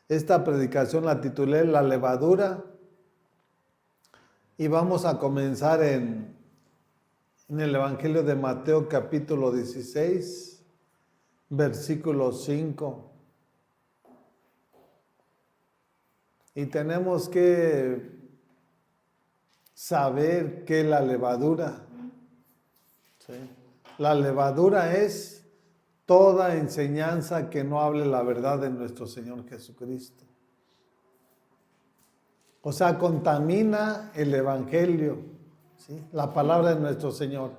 Esta predicación la titulé La levadura y vamos a comenzar en el Evangelio de Mateo capítulo 16, versículo 5. Y tenemos que saber qué es la levadura. ¿Sí? La levadura es toda enseñanza que no hable la verdad de nuestro Señor Jesucristo. O sea, contamina el Evangelio, ¿sí? La palabra de nuestro Señor.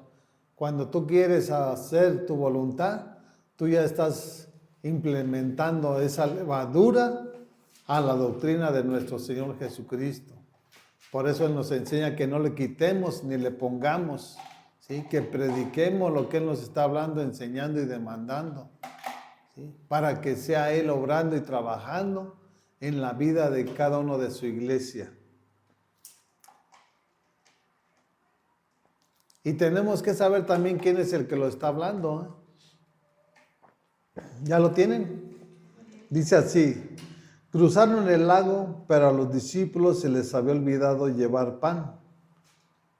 Cuando tú quieres hacer tu voluntad, tú ya estás implementando esa levadura a la doctrina de nuestro Señor Jesucristo. Por eso Él nos enseña que no le quitemos ni le pongamos, ¿sí? Que prediquemos lo que Él nos está hablando, enseñando y demandando, ¿sí? Para que sea Él obrando y trabajando en la vida de cada uno de su iglesia. Y tenemos que saber también quién es el que lo está hablando, ¿eh? ¿Ya lo tienen? Dice así: cruzaron el lago, pero a los discípulos se les había olvidado llevar pan.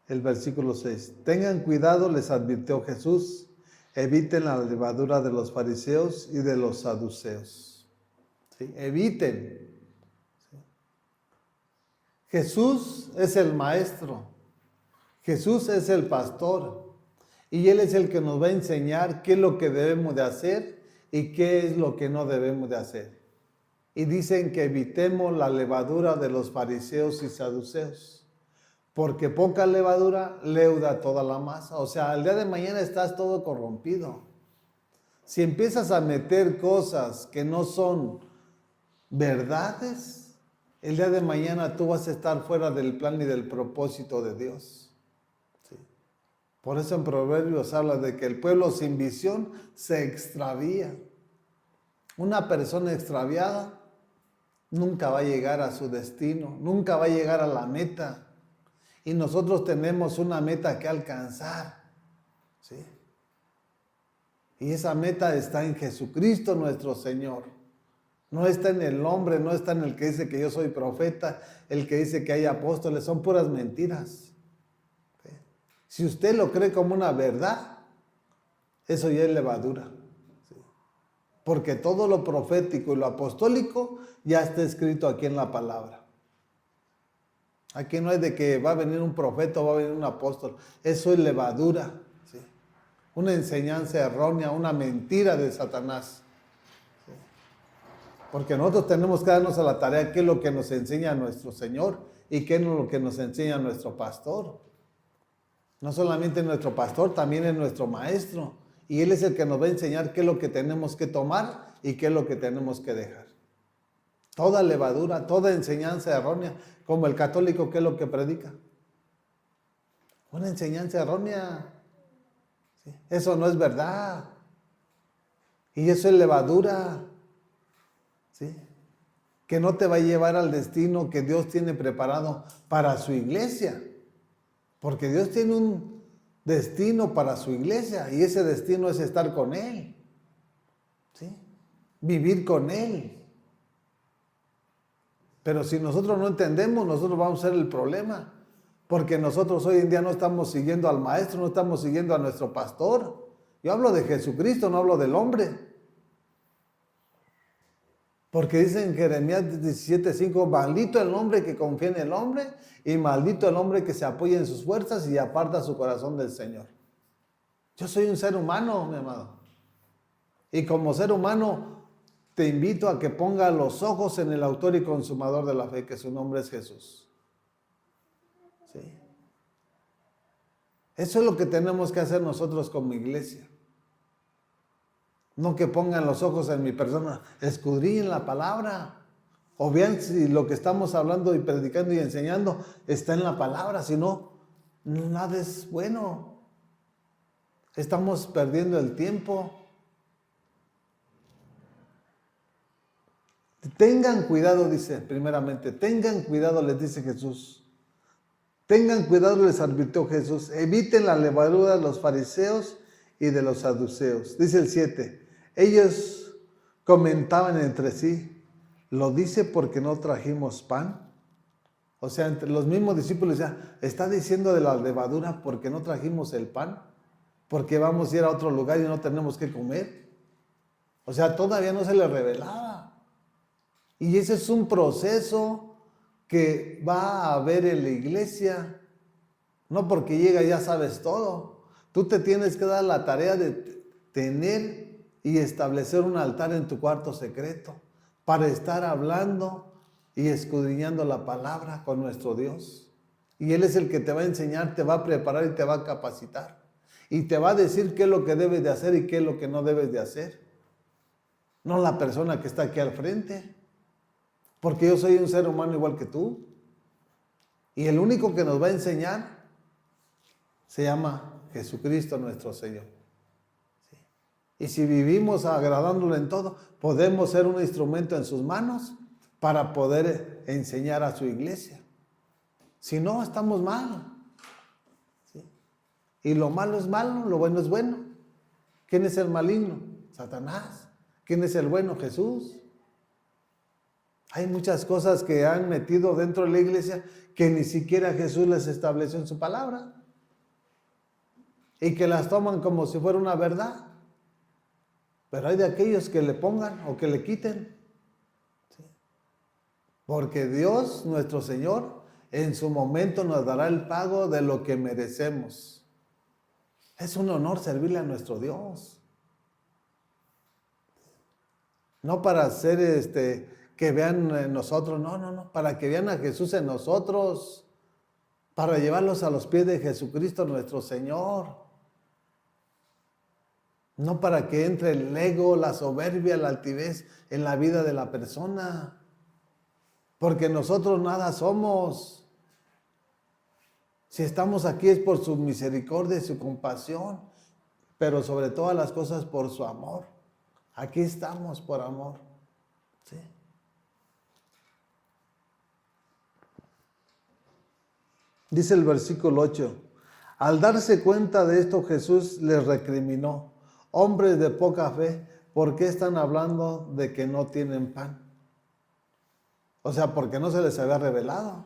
El versículo 6. Tengan cuidado, les advirtió Jesús, eviten la levadura de los fariseos y de los saduceos. ¿Sí? Eviten. ¿Sí? Jesús es el maestro, Jesús es el pastor y Él es el que nos va a enseñar qué es lo que debemos de hacer y qué es lo que no debemos de hacer. Y dicen que evitemos la levadura de los fariseos y saduceos. Porque poca levadura leuda toda la masa. O sea, el día de mañana estás todo corrompido. Si empiezas a meter cosas que no son verdades, el día de mañana tú vas a estar fuera del plan y del propósito de Dios. ¿Sí? Por eso en Proverbios habla de que el pueblo sin visión se extravía. Una persona extraviada nunca va a llegar a su destino, nunca va a llegar a la meta. Y nosotros tenemos una meta que alcanzar, ¿sí? Y esa meta está en Jesucristo nuestro Señor. No está en el hombre, no está en el que dice que yo soy profeta, el que dice que hay apóstoles, son puras mentiras. ¿Sí? Si usted lo cree como una verdad, eso ya es levadura. ¿Sí? Porque todo lo profético y lo apostólico ya está escrito aquí en la palabra. Aquí no es de que va a venir un profeta o va a venir un apóstol. Eso es levadura, ¿sí? Una enseñanza errónea, una mentira de Satanás, ¿sí? Porque nosotros tenemos que darnos a la tarea qué es lo que nos enseña nuestro Señor y qué es lo que nos enseña nuestro pastor. No solamente nuestro pastor, también es nuestro maestro. Y Él es el que nos va a enseñar qué es lo que tenemos que tomar y qué es lo que tenemos que dejar. Toda levadura, toda enseñanza errónea, como el católico, ¿qué es lo que predica? Una enseñanza errónea. ¿Sí? Eso no es verdad. Y eso es levadura. ¿Sí? Que no te va a llevar al destino que Dios tiene preparado para su iglesia. Porque Dios tiene un destino para su iglesia y ese destino es estar con Él. ¿Sí? Vivir con Él. Pero si nosotros no entendemos, nosotros vamos a ser el problema. Porque nosotros hoy en día no estamos siguiendo al maestro, no estamos siguiendo a nuestro pastor. Yo hablo de Jesucristo, no hablo del hombre. Porque dice en Jeremías 17:5, maldito el hombre que confía en el hombre y maldito el hombre que se apoya en sus fuerzas y aparta su corazón del Señor. Yo soy un ser humano, mi amado. Y como ser humano te invito a que pongas los ojos en el autor y consumador de la fe, que su nombre es Jesús. ¿Sí? Eso es lo que tenemos que hacer nosotros como iglesia. No que pongan los ojos en mi persona, escudriñen la palabra. O vean si lo que estamos hablando y predicando y enseñando está en la palabra, si no, nada es bueno. Estamos perdiendo el tiempo. Tengan cuidado, dice primeramente, tengan cuidado, les dice Jesús. Tengan cuidado, les advirtió Jesús. Eviten la levadura de los fariseos y de los saduceos. Dice el 7. Ellos comentaban entre sí, ¿Lo dice porque no trajimos pan? O sea, entre los mismos discípulos ya está diciendo de la levadura porque no trajimos el pan, porque vamos a ir a otro lugar y no tenemos que comer. O sea, todavía no se le revelaba. Y ese es un proceso que va a haber en la iglesia. No porque llega ya sabes todo. Tú te tienes que dar la tarea de tener y establecer un altar en tu cuarto secreto para estar hablando y escudriñando la palabra con nuestro Dios. Y Él es el que te va a enseñar, te va a preparar y te va a capacitar. Y te va a decir qué es lo que debes de hacer y qué es lo que no debes de hacer. No la persona que está aquí al frente. Porque yo soy un ser humano igual que tú. Y el único que nos va a enseñar se llama Jesucristo nuestro Señor. ¿Sí? Y si vivimos agradándole en todo, podemos ser un instrumento en sus manos para poder enseñar a su iglesia. Si no, estamos mal. ¿Sí? Y lo malo es malo, lo bueno es bueno. ¿Quién es el maligno? Satanás. ¿Quién es el bueno? Jesús. Hay muchas cosas que han metido dentro de la iglesia que ni siquiera Jesús les estableció en su palabra. Y que las toman como si fuera una verdad. Pero hay de aquellos que le pongan o que le quiten. ¿Sí? Porque Dios, nuestro Señor, en su momento nos dará el pago de lo que merecemos. Es un honor servirle a nuestro Dios. No para hacer que vean en nosotros, no, para que vean a Jesús en nosotros, para llevarlos a los pies de Jesucristo nuestro Señor. No para que entre el ego, la soberbia, la altivez en la vida de la persona. Porque nosotros nada somos. Si estamos aquí es por su misericordia y su compasión, pero sobre todas las cosas por su amor. Aquí estamos por amor. ¿Sí? Dice el versículo 8, al darse cuenta de esto Jesús les recriminó, hombres de poca fe, ¿por qué están hablando de que no tienen pan? O sea, porque no se les había revelado,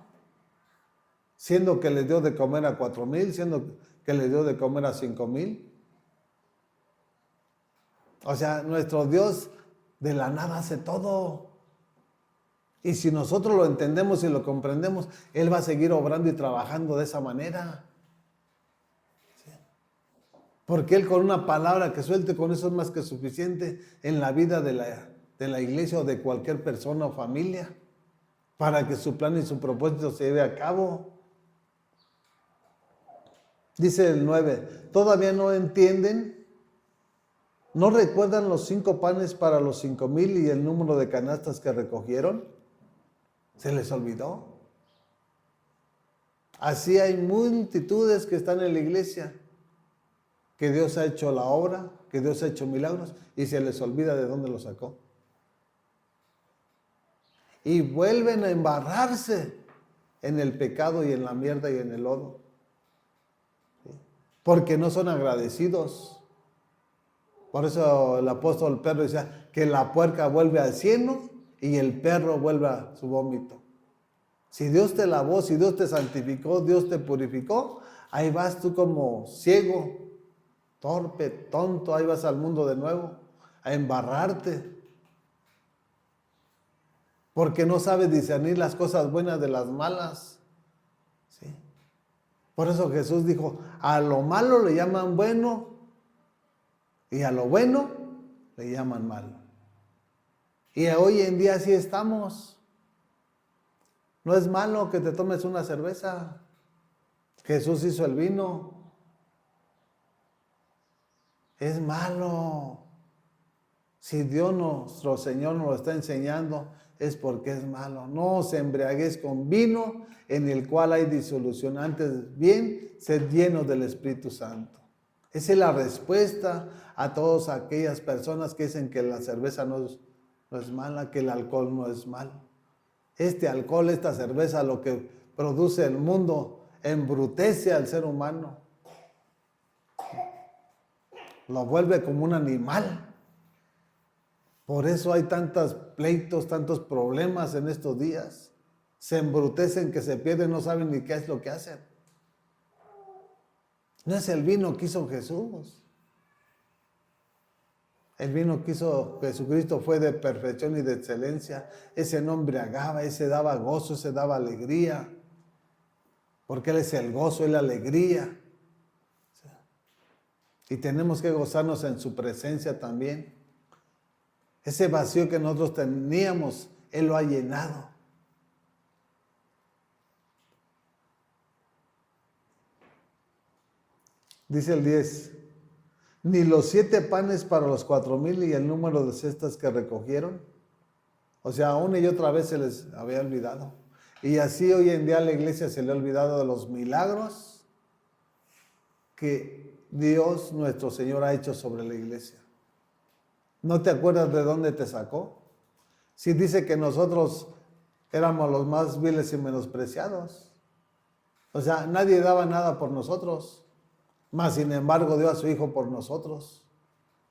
siendo que les dio de comer a 4,000, siendo que les dio de comer a 5,000. O sea, nuestro Dios de la nada hace todo. Y si nosotros lo entendemos y lo comprendemos, Él va a seguir obrando y trabajando de esa manera. ¿Sí? Porque Él con una palabra que suelte, con eso es más que suficiente en la vida de la iglesia o de cualquier persona o familia, para que su plan y su propósito se lleve a cabo. Dice el 9, ¿todavía no entienden? ¿No recuerdan los 5 panes para los 5,000 y el número de canastas que recogieron? ¿Se les olvidó? Así hay multitudes que están en la iglesia, que Dios ha hecho la obra, que Dios ha hecho milagros y se les olvida de dónde lo sacó. Y vuelven a embarrarse en el pecado y en la mierda y en el lodo. ¿Sí? Porque no son agradecidos. Por eso el apóstol Pedro decía que la puerca vuelve al cieno y el perro vuelve a su vómito. Si Dios te lavó, si Dios te santificó, Dios te purificó, ahí vas tú como ciego, torpe, tonto, ahí vas al mundo de nuevo, a embarrarte. Porque no sabes discernir las cosas buenas de las malas. ¿Sí? Por eso Jesús dijo, a lo malo le llaman bueno y a lo bueno le llaman malo. Y hoy en día así estamos. No es malo que te tomes una cerveza. Jesús hizo el vino. Es malo. Si Dios nuestro Señor nos lo está enseñando, es porque es malo. No os embriaguéis con vino en el cual hay disolución. Antes bien, sed llenos del Espíritu Santo. Esa es la respuesta a todas aquellas personas que dicen que la cerveza no es mala, que el alcohol no es malo. Este alcohol, esta cerveza, lo que produce el mundo, embrutece al ser humano. Lo vuelve como un animal. Por eso hay tantos pleitos, tantos problemas en estos días. Se embrutecen, que se pierden, no saben ni qué es lo que hacen. No es el vino que hizo Jesús. El vino que hizo Jesucristo fue de perfección y de excelencia. Ese no embriagaba, ese daba gozo, ese daba alegría. Porque Él es el gozo y la alegría. Y tenemos que gozarnos en su presencia también. Ese vacío que nosotros teníamos, Él lo ha llenado. Dice el 10, ni los 7 panes para los 4,000 y el número de cestas que recogieron. O sea, una y otra vez se les había olvidado. Y así hoy en día a la iglesia se le ha olvidado de los milagros que Dios nuestro Señor ha hecho sobre la iglesia. ¿No te acuerdas de dónde te sacó? Si dice que nosotros éramos los más viles y menospreciados. O sea, nadie daba nada por nosotros. Mas, sin embargo, dio a su Hijo por nosotros,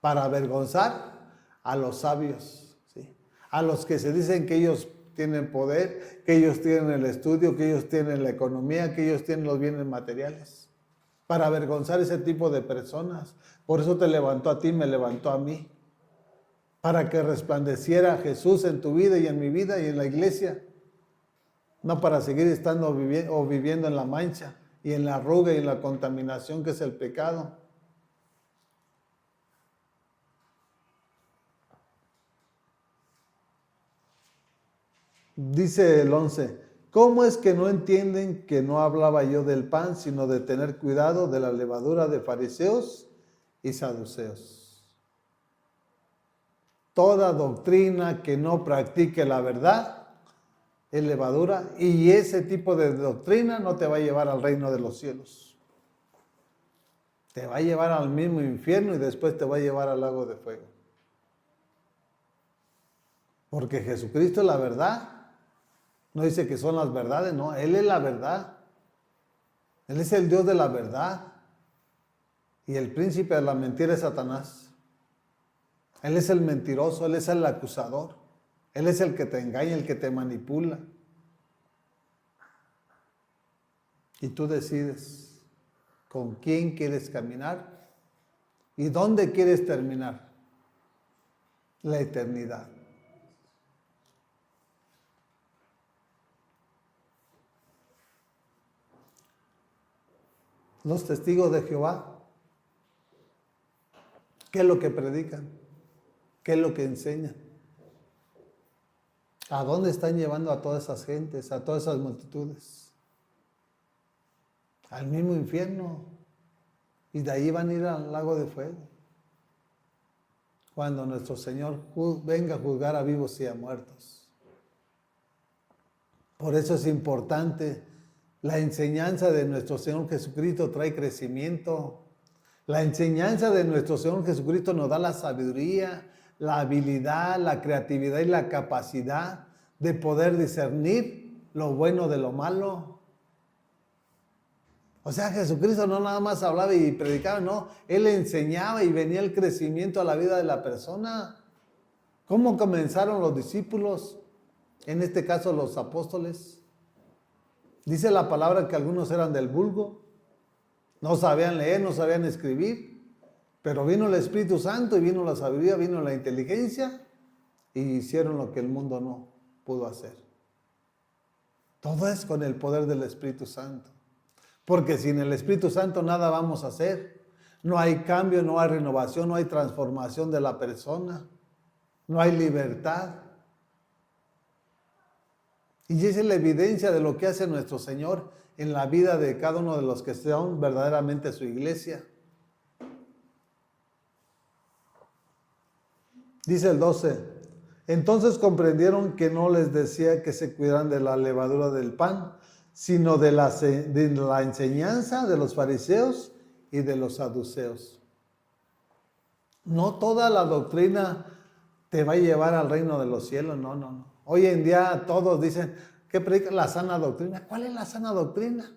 para avergonzar a los sabios, ¿sí? A los que se dicen que ellos tienen poder, que ellos tienen el estudio, que ellos tienen la economía, que ellos tienen los bienes materiales. Para avergonzar ese tipo de personas. Por eso te levantó a ti, me levantó a mí. Para que resplandeciera Jesús en tu vida y en mi vida y en la iglesia. No para seguir estando viviendo en la mancha y en la arruga y en la contaminación que es el pecado. Dice el 11, ¿cómo es que no entienden que no hablaba yo del pan, sino de tener cuidado de la levadura de fariseos y saduceos? Toda doctrina que no practique la verdad es levadura, y ese tipo de doctrina no te va a llevar al reino de los cielos. Te va a llevar al mismo infierno y después te va a llevar al lago de fuego. Porque Jesucristo es la verdad. No dice que son las verdades, no. Él es la verdad. Él es el Dios de la verdad. Y el príncipe de la mentira es Satanás. Él es el mentiroso, Él es el acusador. Él es el que te engaña, el que te manipula. Y tú decides con quién quieres caminar y dónde quieres terminar la eternidad. Los testigos de Jehová, ¿qué es lo que predican? ¿Qué es lo que enseñan? ¿A dónde están llevando a todas esas gentes, a todas esas multitudes? Al mismo infierno. Y de ahí van a ir al lago de fuego. Cuando nuestro Señor venga a juzgar a vivos y a muertos. Por eso es importante. La enseñanza de nuestro Señor Jesucristo trae crecimiento. La enseñanza de nuestro Señor Jesucristo nos da la sabiduría, la habilidad, la creatividad y la capacidad de poder discernir lo bueno de lo malo. O sea, Jesucristo no nada más hablaba y predicaba, no. Él enseñaba y venía el crecimiento a la vida de la persona. ¿Cómo comenzaron los discípulos? En este caso, los apóstoles. Dice la palabra que algunos eran del vulgo. No sabían leer, no sabían escribir. Pero vino el Espíritu Santo y vino la sabiduría, vino la inteligencia y hicieron lo que el mundo no pudo hacer. Todo es con el poder del Espíritu Santo. Porque sin el Espíritu Santo nada vamos a hacer. No hay cambio, no hay renovación, no hay transformación de la persona. No hay libertad. Y esa es la evidencia de lo que hace nuestro Señor en la vida de cada uno de los que son verdaderamente su iglesia. Dice el 12, entonces comprendieron que no les decía que se cuidaran de la levadura del pan, sino de la enseñanza de los fariseos y de los saduceos. No toda la doctrina te va a llevar al reino de los cielos, no. Hoy en día todos dicen, ¿qué predica la sana doctrina? ¿Cuál es la sana doctrina?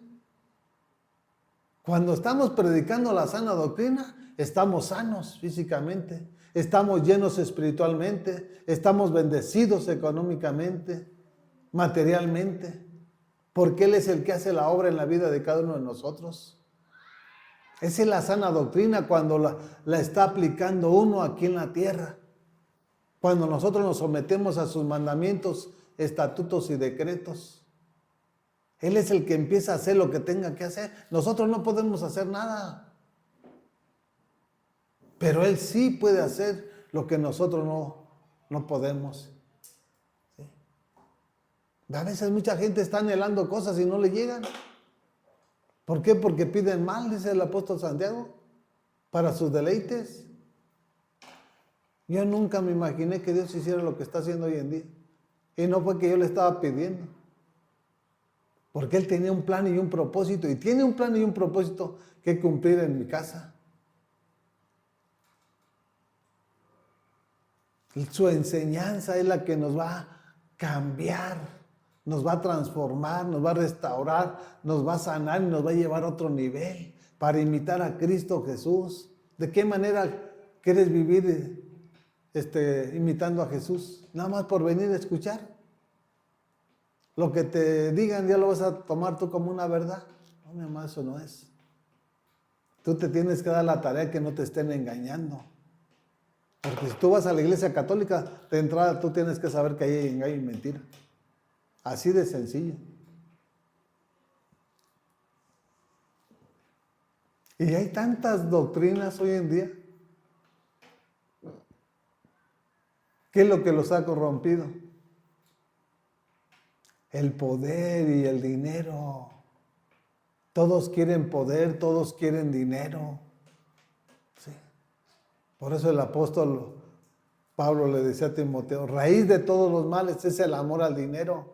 Cuando estamos predicando la sana doctrina, estamos sanos físicamente. estamos llenos espiritualmente, estamos bendecidos económicamente, materialmente, porque Él es el que hace la obra en la vida de cada uno de nosotros. Esa es la sana doctrina cuando la está aplicando uno aquí en la tierra. Cuando nosotros nos sometemos a sus mandamientos, estatutos y decretos. Él es el que empieza a hacer lo que tenga que hacer. Nosotros no podemos hacer nada. Pero Él sí puede hacer lo que nosotros no podemos. ¿Sí? A veces mucha gente está anhelando cosas y no le llegan. ¿Por qué? Porque piden mal, dice el apóstol Santiago, para sus deleites. Yo nunca me imaginé que Dios hiciera lo que está haciendo hoy en día. Y no fue que yo le estaba pidiendo. Porque Él tenía un plan y un propósito. Y tiene un plan y un propósito que cumplir en mi casa. Su enseñanza es la que nos va a cambiar, nos va a transformar, nos va a restaurar, nos va a sanar y nos va a llevar a otro nivel para imitar a Cristo Jesús. ¿De qué manera quieres vivir imitando a Jesús? Nada más por venir a escuchar. Lo que te digan ya lo vas a tomar tú como una verdad. No, mi amado, eso no es. Tú te tienes que dar la tarea que no te estén engañando. Porque si tú vas a la iglesia católica, de entrada tú tienes que saber que ahí hay engaño y mentira. Así de sencillo. Y hay tantas doctrinas hoy en día. ¿Qué es lo que los ha corrompido? El poder y el dinero. Todos quieren poder, todos quieren dinero. Sí. Por eso el apóstol Pablo le decía a Timoteo, raíz de todos los males es el amor al dinero.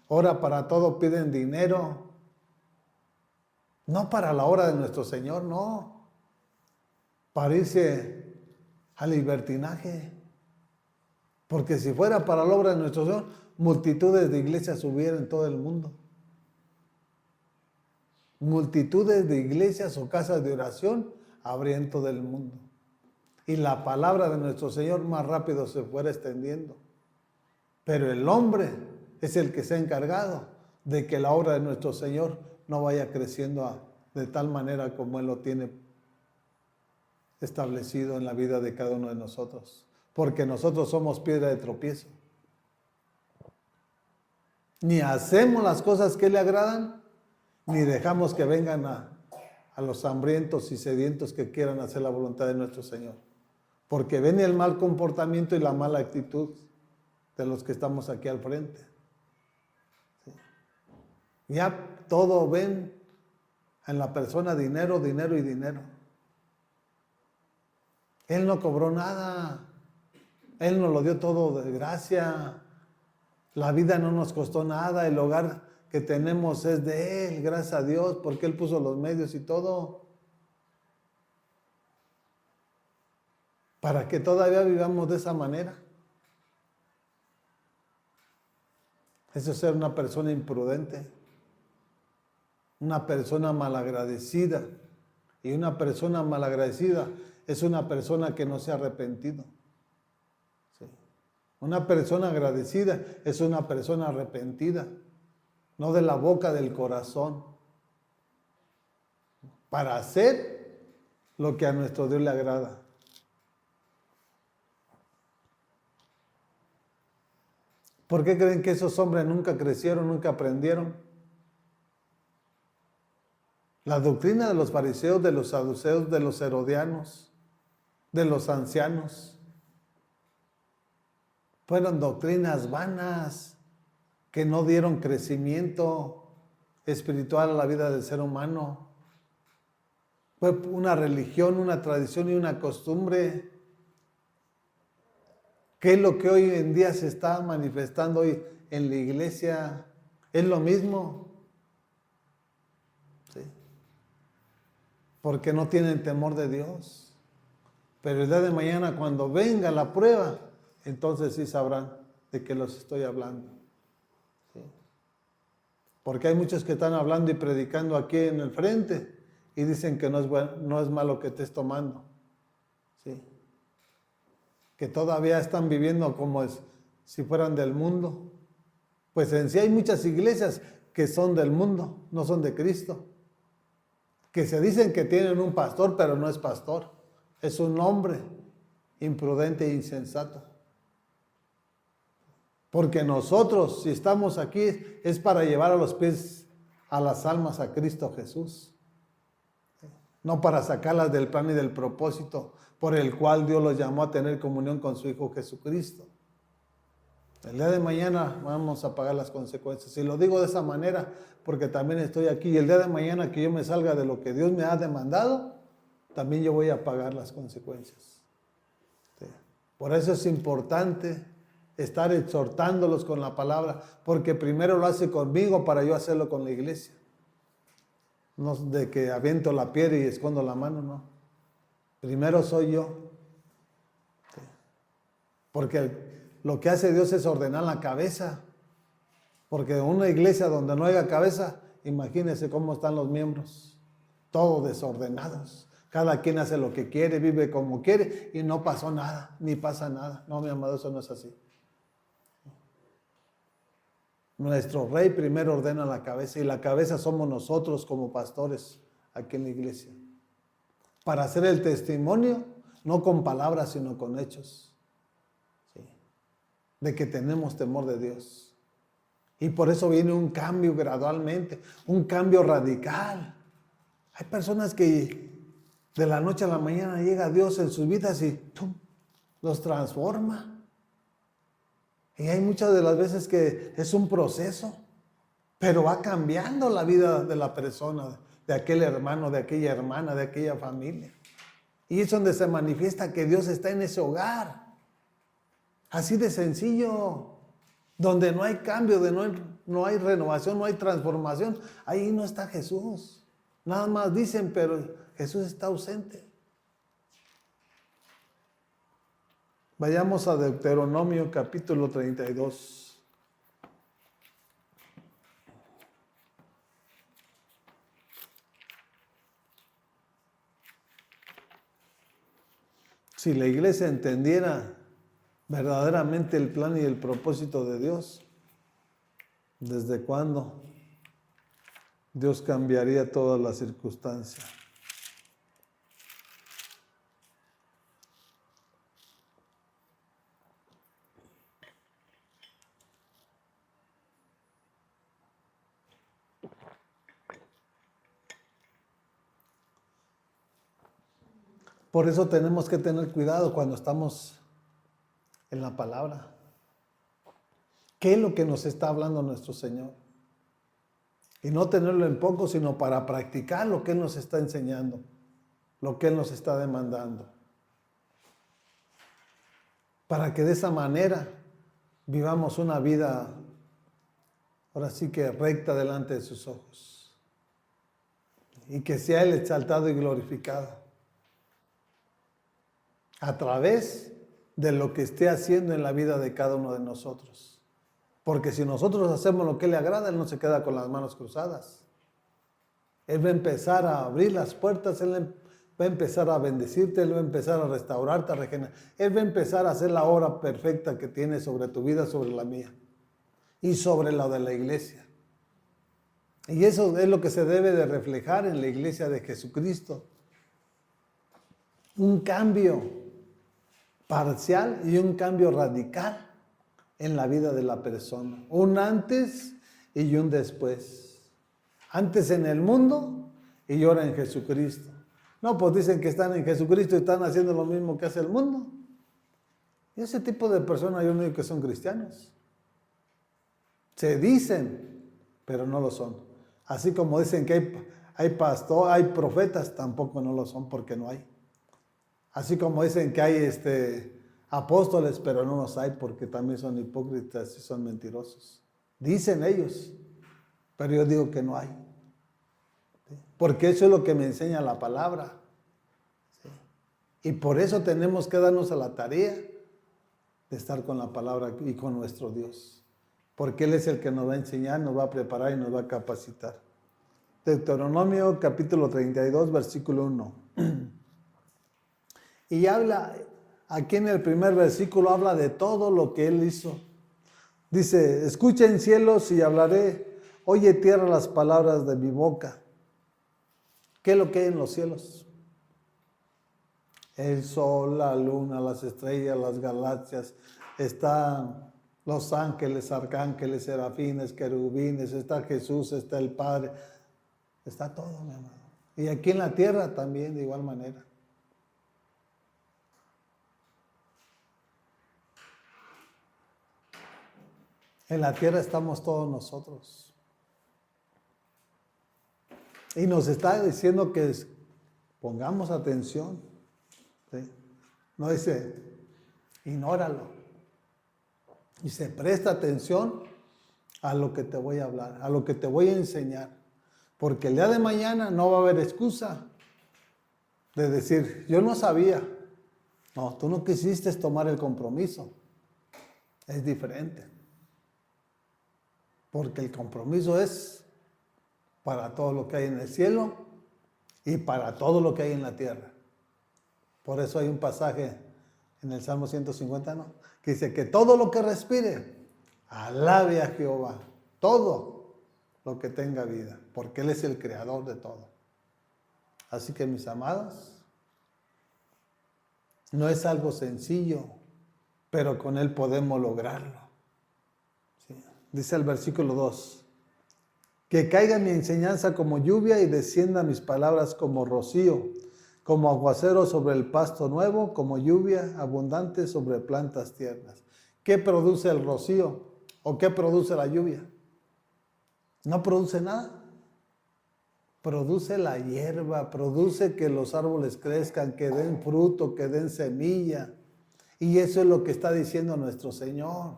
Ahora para todo piden dinero. No para la obra de nuestro Señor, no. Para irse al libertinaje. Porque si fuera para la obra de nuestro Señor, multitudes de iglesias hubiera en todo el mundo. Multitudes de iglesias o casas de oración habría en todo el mundo. Y la palabra de nuestro Señor más rápido se fuera extendiendo. Pero el hombre es el que se ha encargado de que la obra de nuestro Señor no vaya creciendo de tal manera como Él lo tiene establecido en la vida de cada uno de nosotros. Porque nosotros somos piedra de tropiezo. Ni hacemos las cosas que le agradan, ni dejamos que vengan a los hambrientos y sedientos que quieran hacer la voluntad de nuestro Señor. Porque ven el mal comportamiento y la mala actitud de los que estamos aquí al frente. ¿Sí? Ya todo ven en la persona dinero, dinero y dinero. Él no cobró nada. Él nos lo dio todo de gracia. La vida no nos costó nada. El hogar que tenemos es de Él, gracias a Dios, porque Él puso los medios y todo. Para que todavía vivamos de esa manera. Eso es ser una persona imprudente. Una persona malagradecida. Y una persona malagradecida es una persona que no se ha arrepentido. ¿Sí? Una persona agradecida es una persona arrepentida. No de la boca, del corazón. Para hacer lo que a nuestro Dios le agrada. ¿Por qué creen que esos hombres nunca crecieron, nunca aprendieron? La doctrina de los fariseos, de los saduceos, de los herodianos, de los ancianos, fueron doctrinas vanas que no dieron crecimiento espiritual a la vida del ser humano. Fue una religión, una tradición y una costumbre. ¿Qué es lo que hoy en día se está manifestando hoy en la iglesia? Es lo mismo. ¿Sí? Porque no tienen temor de Dios. Pero el día de mañana, cuando venga la prueba, entonces sí sabrán de qué los estoy hablando. ¿Sí? Porque hay muchos que están hablando y predicando aquí en el frente y dicen que no es malo que estés tomando. ¿Sí? que todavía están viviendo como si fueran del mundo. Pues en sí hay muchas iglesias que son del mundo, no son de Cristo. Que se dicen que tienen un pastor, pero no es pastor. Es un hombre imprudente e insensato. Porque nosotros, si estamos aquí, es para llevar a los pies a las almas a Cristo Jesús. No para sacarlas del plan y del propósito por el cual Dios los llamó a tener comunión con su Hijo Jesucristo. El día de mañana vamos a pagar las consecuencias. Y lo digo de esa manera porque también estoy aquí. Y el día de mañana que yo me salga de lo que Dios me ha demandado, también yo voy a pagar las consecuencias. Sí. Por eso es importante estar exhortándolos con la palabra, porque primero lo hace conmigo para yo hacerlo con la iglesia. No de que aviento la piedra y escondo la mano, no. Primero soy yo. Sí. Porque lo que hace Dios es ordenar la cabeza. Porque en una iglesia donde no haya cabeza, imagínense cómo están los miembros. Todos desordenados. Cada quien hace lo que quiere, vive como quiere y no pasó nada, ni pasa nada. No, mi amado, eso no es así. Nuestro rey primero ordena la cabeza y la cabeza somos nosotros como pastores aquí en la iglesia. Para hacer el testimonio, no con palabras, sino con hechos. ¿Sí? De que tenemos temor de Dios. Y por eso viene un cambio gradualmente, un cambio radical. Hay personas que de la noche a la mañana llega Dios en sus vidas y ¡tum!, los transforma. Y hay muchas de las veces que es un proceso, pero va cambiando la vida de la persona, de aquel hermano, de aquella hermana, de aquella familia. Y es donde se manifiesta que Dios está en ese hogar. Así de sencillo. Donde no hay cambio, no hay renovación, no hay transformación, ahí no está Jesús. Nada más dicen, pero Jesús está ausente. Vayamos a Deuteronomio capítulo 32. Si la iglesia entendiera verdaderamente el plan y el propósito de Dios, ¿desde cuándo Dios cambiaría todas las circunstancias? Por eso tenemos que tener cuidado cuando estamos en la palabra. ¿Qué es lo que nos está hablando nuestro Señor? Y no tenerlo en poco, sino para practicar lo que Él nos está enseñando, lo que Él nos está demandando. Para que de esa manera vivamos una vida, ahora sí que recta delante de sus ojos. Y que sea Él exaltado y glorificado a través de lo que esté haciendo en la vida de cada uno de nosotros. Porque si nosotros hacemos lo que le agrada, Él no se queda con las manos cruzadas. Él va a empezar a abrir las puertas, Él va a empezar a bendecirte, Él va a empezar a restaurarte, a regenerar. Él va a empezar a hacer la obra perfecta que tiene sobre tu vida, sobre la mía y sobre la de la iglesia. Y eso es lo que se debe de reflejar en la iglesia de Jesucristo. Un cambio parcial y un cambio radical en la vida de la persona. Un antes y un después. Antes en el mundo y ahora en Jesucristo. No, pues dicen que están en Jesucristo y están haciendo lo mismo que hace el mundo. Y ese tipo de personas yo no digo que son cristianos. Se dicen, pero no lo son. Así como dicen que hay pastor, hay profetas, tampoco no lo son porque no hay. Así como dicen que hay apóstoles, pero no los hay porque también son hipócritas y son mentirosos. Dicen ellos, pero yo digo que no hay. ¿Sí? Porque eso es lo que me enseña la palabra. ¿Sí? Y por eso tenemos que darnos a la tarea de estar con la palabra y con nuestro Dios. Porque Él es el que nos va a enseñar, nos va a preparar y nos va a capacitar. Deuteronomio capítulo 32, versículo 1. Y habla aquí en el primer versículo habla de todo lo que Él hizo. Dice, escuchen cielos y hablaré, oye tierra las palabras de mi boca. ¿Qué es lo que hay en los cielos? El sol, la luna, las estrellas, las galaxias, están los ángeles, arcángeles, serafines, querubines, está Jesús, está el Padre, está todo, mi amado. Y aquí en la tierra también de igual manera. En la tierra estamos todos nosotros. Y nos está diciendo que pongamos atención. ¿Sí? No dice, ignóralo. Dice, presta atención a lo que te voy a hablar, a lo que te voy a enseñar. Porque el día de mañana no va a haber excusa de decir, yo no sabía. No, tú no quisiste tomar el compromiso. Es diferente. Porque el compromiso es para todo lo que hay en el cielo y para todo lo que hay en la tierra. Por eso hay un pasaje en el Salmo 150, ¿no? Que dice que todo lo que respire, alabe a Jehová. Todo lo que tenga vida, porque Él es el creador de todo. Así que, mis amados, no es algo sencillo, pero con Él podemos lograrlo. ¿Sí? Dice el versículo 2, que caiga mi enseñanza como lluvia y descienda mis palabras como rocío, como aguacero sobre el pasto nuevo, como lluvia abundante sobre plantas tiernas. ¿Qué produce el rocío? ¿O qué produce la lluvia? No produce nada. Produce la hierba, produce que los árboles crezcan, que den fruto, que den semilla. Y eso es lo que está diciendo nuestro Señor.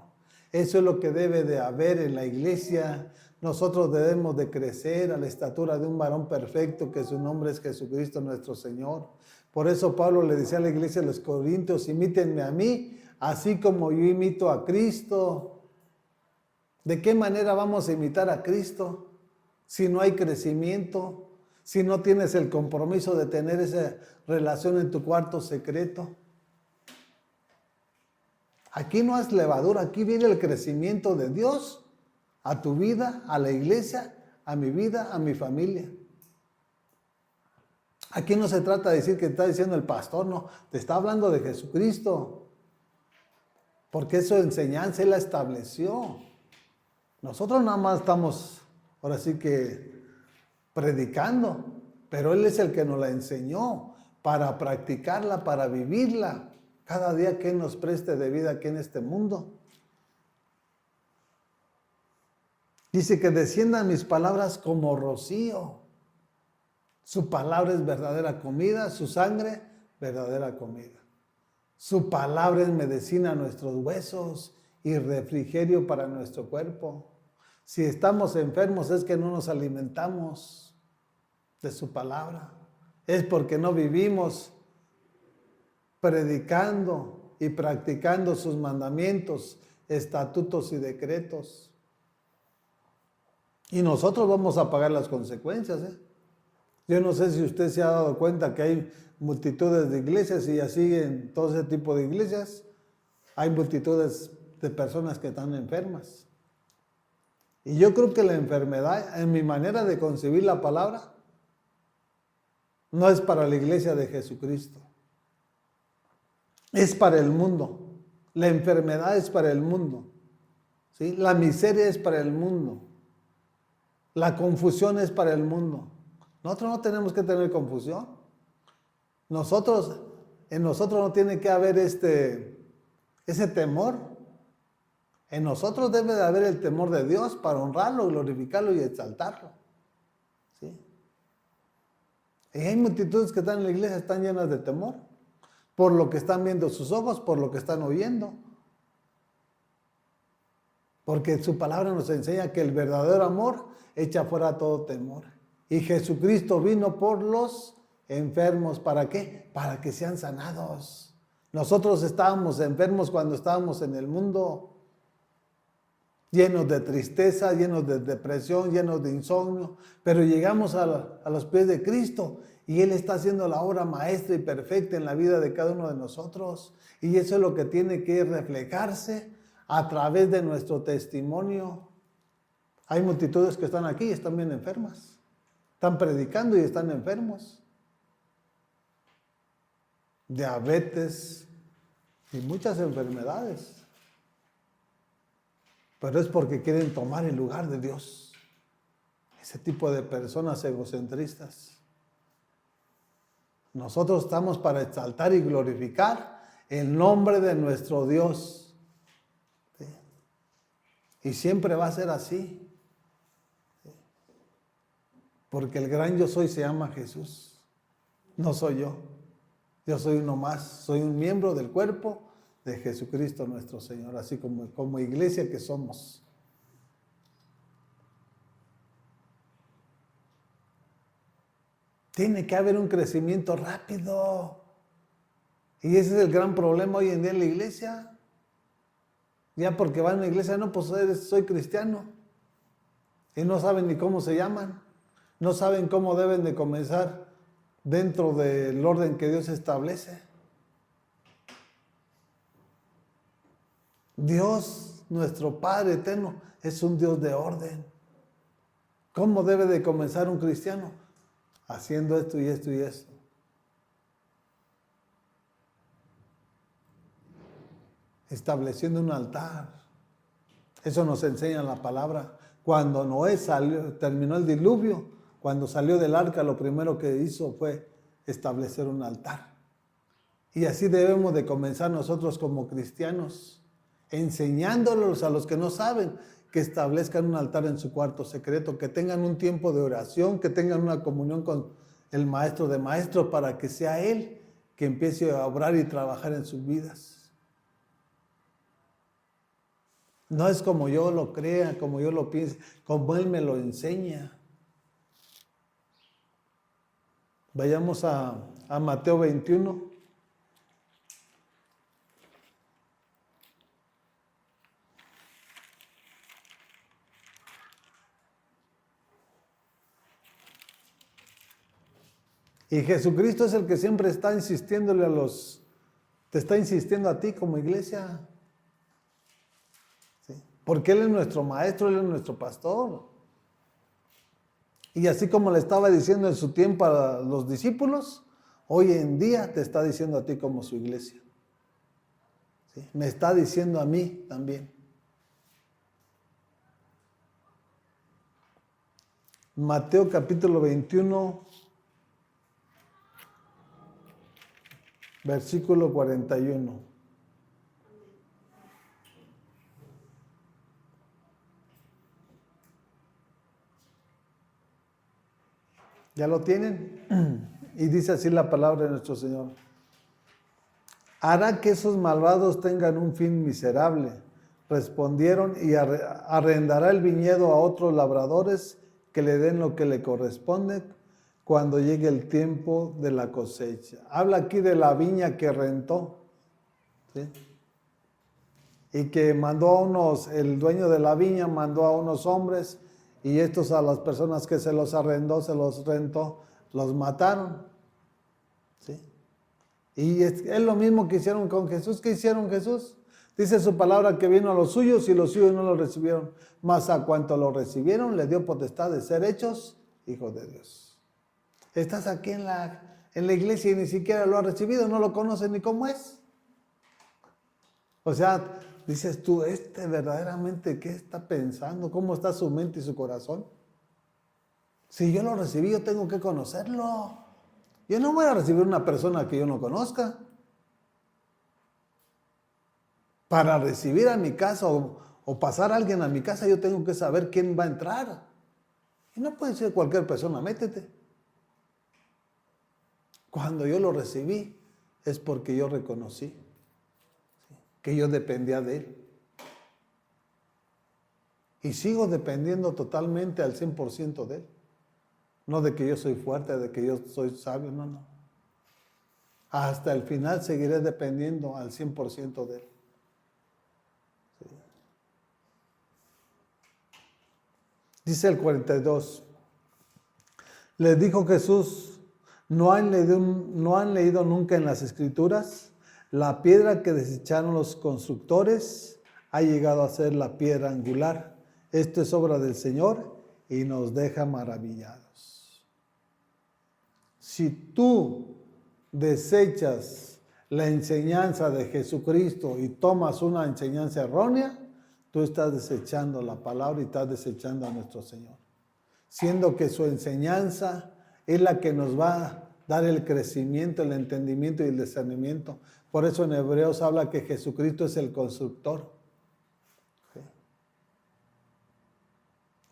Eso es lo que debe de haber en la iglesia. Nosotros debemos de crecer a la estatura de un varón perfecto, que su nombre es Jesucristo nuestro Señor. Por eso Pablo le decía a la iglesia de los Corintios, imítenme a mí, así como yo imito a Cristo. ¿De qué manera vamos a imitar a Cristo si no hay crecimiento? Si no tienes el compromiso de tener esa relación en tu cuarto secreto. Aquí no es levadura, aquí viene el crecimiento de Dios a tu vida, a la iglesia, a mi vida, a mi familia. Aquí no se trata de decir que está diciendo el pastor, no, te está hablando de Jesucristo. Porque su enseñanza Él la estableció. Nosotros nada más estamos, ahora sí que, predicando, pero Él es el que nos la enseñó para practicarla, para vivirla, cada día que Él nos preste de vida aquí en este mundo. Dice que desciendan mis palabras como rocío. Su palabra es verdadera comida, su sangre, verdadera comida. Su palabra es medicina a nuestros huesos y refrigerio para nuestro cuerpo. Si estamos enfermos es que no nos alimentamos de su palabra. Es porque no vivimos predicando y practicando sus mandamientos, estatutos y decretos. Y nosotros vamos a pagar las consecuencias, ¿eh? Yo no sé si usted se ha dado cuenta que hay multitudes de iglesias y así en todo ese tipo de iglesias hay multitudes de personas que están enfermas. Y yo creo que la enfermedad, en mi manera de concebir la palabra, no es para la iglesia de Jesucristo. Es para el mundo. La enfermedad es para el mundo. ¿Sí? La miseria es para el mundo. La confusión es para el mundo. Nosotros no tenemos que tener confusión. En nosotros no tiene que haber ese temor. En nosotros debe de haber el temor de Dios para honrarlo, glorificarlo y exaltarlo. ¿Sí? Y hay multitudes que están en la iglesia, están llenas de temor, por lo que están viendo sus ojos, por lo que están oyendo. Porque su palabra nos enseña que el verdadero amor echa fuera todo temor. Y Jesucristo vino por los enfermos. ¿Para qué? Para que sean sanados. Nosotros estábamos enfermos cuando estábamos en el mundo, llenos de tristeza, llenos de depresión, llenos de insomnio, pero llegamos a los pies de Cristo Y Él está haciendo la obra maestra y perfecta en la vida de cada uno de nosotros. Y eso es lo que tiene que reflejarse a través de nuestro testimonio. Hay multitudes que están aquí y están bien enfermas. Están predicando y están enfermos. Diabetes y muchas enfermedades. Pero es porque quieren tomar el lugar de Dios. Ese tipo de personas egocentristas. Nosotros estamos para exaltar y glorificar el nombre de nuestro Dios. ¿Sí? Y siempre va a ser así. ¿Sí? Porque el gran yo soy se llama Jesús. No soy yo. Yo soy uno más. Soy un miembro del cuerpo de Jesucristo nuestro Señor. Así como iglesia que somos. Tiene que haber un crecimiento rápido. Y ese es el gran problema hoy en día en la iglesia. Ya porque van a una iglesia, no, pues soy cristiano. Y no saben ni cómo se llaman. No saben cómo deben de comenzar dentro del orden que Dios establece. Dios, nuestro Padre eterno, es un Dios de orden. ¿Cómo debe de comenzar un cristiano? Haciendo esto y esto y esto. Estableciendo un altar. Eso nos enseña la palabra. Cuando Noé terminó el diluvio, cuando salió del arca, lo primero que hizo fue establecer un altar. Y así debemos de comenzar nosotros como cristianos, enseñándolos a los que no saben, que establezcan un altar en su cuarto secreto, que tengan un tiempo de oración, que tengan una comunión con el Maestro de Maestros, para que sea Él que empiece a obrar y trabajar en sus vidas. No es como yo lo crea, como yo lo piense, como Él me lo enseña. Vayamos a Mateo 21. Y Jesucristo es el que siempre está insistiéndole te está insistiendo a ti como iglesia. ¿Sí? Porque Él es nuestro maestro, Él es nuestro pastor. Y así como le estaba diciendo en su tiempo a los discípulos, hoy en día te está diciendo a ti como su iglesia. ¿Sí? Me está diciendo a mí también. Mateo capítulo 21, versículo 41. ¿Ya lo tienen? Y dice así la palabra de nuestro Señor. Hará que esos malvados tengan un fin miserable. Respondieron, y arrendará el viñedo a otros labradores que le den lo que le corresponde cuando llegue el tiempo de la cosecha. Habla aquí de la viña que rentó, ¿sí? Y que el dueño de la viña mandó a unos hombres, y estos a las personas que se los rentó, los mataron. ¿Sí? Y es lo mismo que hicieron con Jesús. ¿Qué hicieron Jesús? Dice su palabra que vino a los suyos y los suyos no lo recibieron. Mas a cuanto lo recibieron, le dio potestad de ser hechos hijos de Dios. Estás aquí en la iglesia y ni siquiera lo has recibido, no lo conoces ni cómo es. O sea, dices tú, verdaderamente, ¿qué está pensando? ¿Cómo está su mente y su corazón? Si yo lo recibí, yo tengo que conocerlo. Yo no voy a recibir una persona que yo no conozca. Para recibir a mi casa o pasar a alguien a mi casa, yo tengo que saber quién va a entrar. Y no puede ser cualquier persona, métete. Cuando yo lo recibí, es porque yo reconocí que yo dependía de Él. Y sigo dependiendo totalmente al 100% de Él. No de que yo soy fuerte, de que yo soy sabio, no. Hasta el final seguiré dependiendo al 100% de Él. Sí. Dice el 42. Les dijo Jesús, ¿No han leído nunca en las Escrituras? La piedra que desecharon los constructores ha llegado a ser la piedra angular. Esto es obra del Señor y nos deja maravillados. Si tú desechas la enseñanza de Jesucristo y tomas una enseñanza errónea, tú estás desechando la palabra y estás desechando a nuestro Señor. Siendo que su enseñanza es la que nos va a dar el crecimiento, el entendimiento y el discernimiento. Por eso en Hebreos habla que Jesucristo es el constructor. ¿Sí?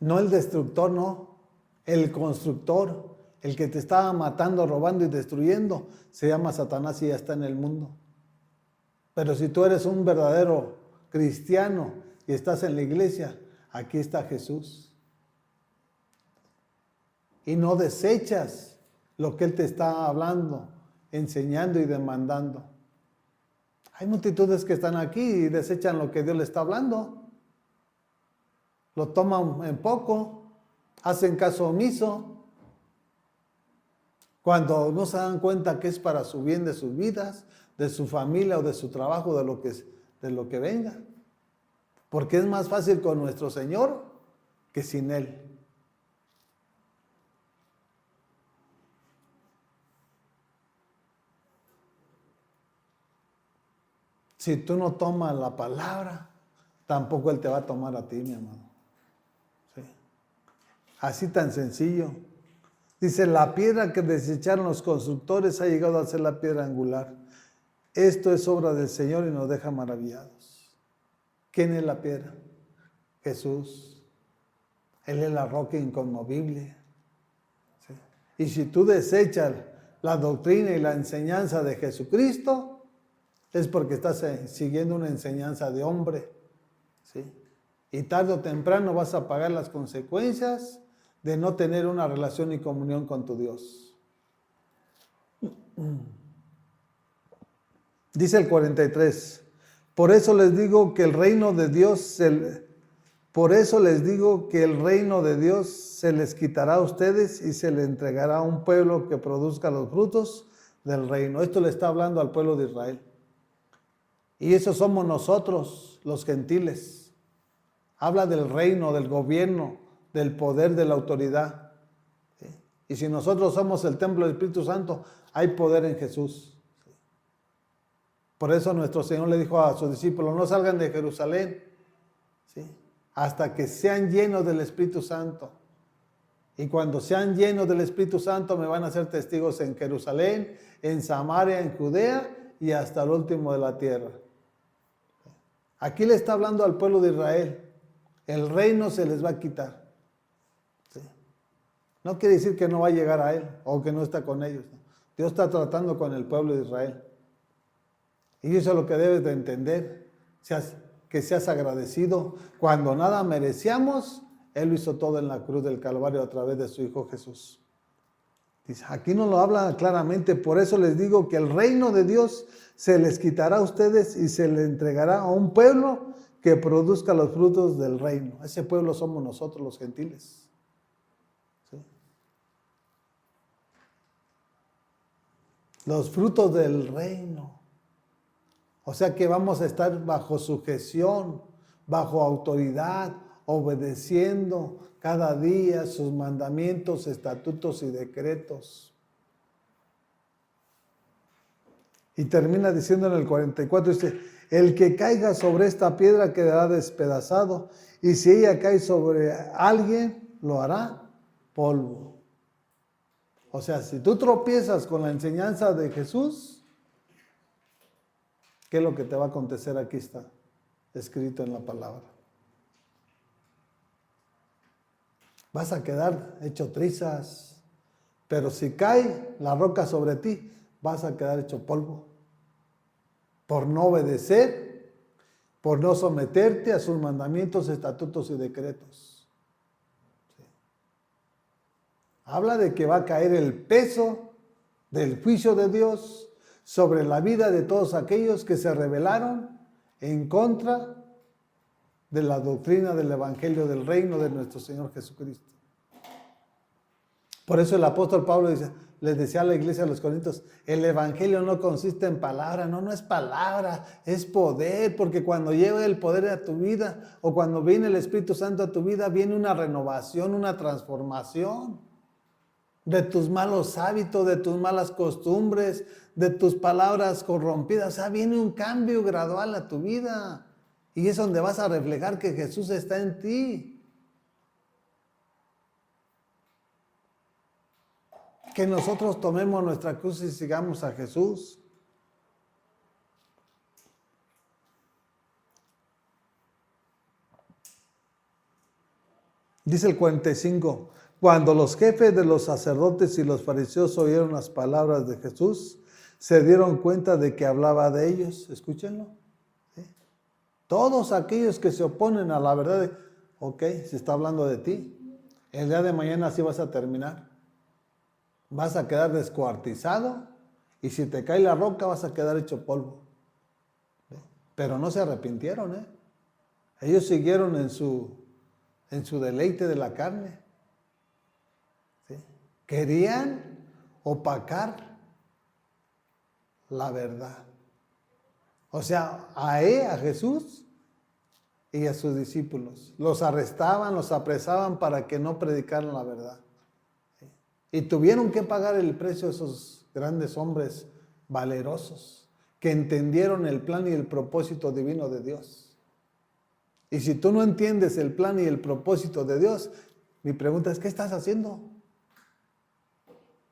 No el destructor, no. El constructor, el que te estaba matando, robando y destruyendo, se llama Satanás y ya está en el mundo. Pero si tú eres un verdadero cristiano y estás en la iglesia, aquí está Jesús. Y no desechas lo que Él te está hablando, enseñando y demandando. Hay multitudes que están aquí y desechan lo que Dios le está hablando. Lo toman en poco, hacen caso omiso. Cuando no se dan cuenta que es para su bien de sus vidas, de su familia o de su trabajo, de lo que venga. Porque es más fácil con nuestro Señor que sin Él. Si tú no tomas la palabra, tampoco Él te va a tomar a ti, mi amado. ¿Sí? Así tan sencillo. Dice, la piedra que desecharon los constructores ha llegado a ser la piedra angular. Esto es obra del Señor y nos deja maravillados. ¿Quién es la piedra? Jesús. Él es la roca inconmovible. ¿Sí? Y si tú desechas la doctrina y la enseñanza de Jesucristo, es porque estás siguiendo una enseñanza de hombre. ¿Sí? Y tarde o temprano vas a pagar las consecuencias de no tener una relación y comunión con tu Dios. Dice el 43, por eso les digo que el reino de Dios se les quitará a ustedes y se le entregará a un pueblo que produzca los frutos del reino. Esto le está hablando al pueblo de Israel. Y eso somos nosotros, los gentiles. Habla del reino, del gobierno, del poder, de la autoridad. ¿Sí? Y si nosotros somos el templo del Espíritu Santo, hay poder en Jesús. ¿Sí? Por eso nuestro Señor le dijo a sus discípulos, no salgan de Jerusalén, ¿sí? Hasta que sean llenos del Espíritu Santo. Y cuando sean llenos del Espíritu Santo, me van a ser testigos en Jerusalén, en Samaria, en Judea y hasta el último de la tierra. Aquí le está hablando al pueblo de Israel. El reino se les va a quitar. ¿Sí? No quiere decir que no va a llegar a Él o que no está con ellos. ¿No? Dios está tratando con el pueblo de Israel. Y eso es lo que debes de entender. Que seas agradecido. Cuando nada merecíamos, Él lo hizo todo en la cruz del Calvario a través de su Hijo Jesús. Dice, aquí nos lo habla claramente. Por eso les digo que el reino de Dios se les quitará a ustedes y se le entregará a un pueblo que produzca los frutos del reino. Ese pueblo somos nosotros, los gentiles. ¿Sí? Los frutos del reino. O sea que vamos a estar bajo sujeción, bajo autoridad, obedeciendo cada día sus mandamientos, estatutos y decretos. Y termina diciendo en el 44, dice, el que caiga sobre esta piedra quedará despedazado, y si ella cae sobre alguien, lo hará polvo. O sea, si tú tropiezas con la enseñanza de Jesús, ¿qué es lo que te va a acontecer? Aquí está escrito en la palabra. Vas a quedar hecho trizas, pero si cae la roca sobre ti, vas a quedar hecho polvo. Por no obedecer, por no someterte a sus mandamientos, estatutos y decretos. ¿Sí? Habla de que va a caer el peso del juicio de Dios sobre la vida de todos aquellos que se rebelaron en contra de la doctrina del Evangelio del reino de nuestro Señor Jesucristo. Por eso el apóstol Pablo dice, les decía a la iglesia de los Corintios, el evangelio no consiste en palabra, no es palabra, es poder, porque cuando llega el poder a tu vida o cuando viene el Espíritu Santo a tu vida, viene una renovación, una transformación de tus malos hábitos, de tus malas costumbres, de tus palabras corrompidas. O sea, viene un cambio gradual a tu vida y es donde vas a reflejar que Jesús está en ti. Que nosotros tomemos nuestra cruz y sigamos a Jesús. Dice el 45, cuando los jefes de los sacerdotes y los fariseos oyeron las palabras de Jesús, se dieron cuenta de que hablaba de ellos. Escúchenlo. ¿Sí? Todos aquellos que se oponen a la verdad, ok, se está hablando de ti. El día de mañana así vas a terminar. Vas a quedar descuartizado y si te cae la roca vas a quedar hecho polvo. Pero no se arrepintieron, ¿eh? Ellos siguieron en su deleite de la carne. ¿Sí? Querían opacar la verdad. O sea, a Jesús y a sus discípulos. Los arrestaban, los apresaban para que no predicaran la verdad. Y tuvieron que pagar el precio esos grandes hombres valerosos que entendieron el plan y el propósito divino de Dios. Y si tú no entiendes el plan y el propósito de Dios, mi pregunta es, ¿qué estás haciendo?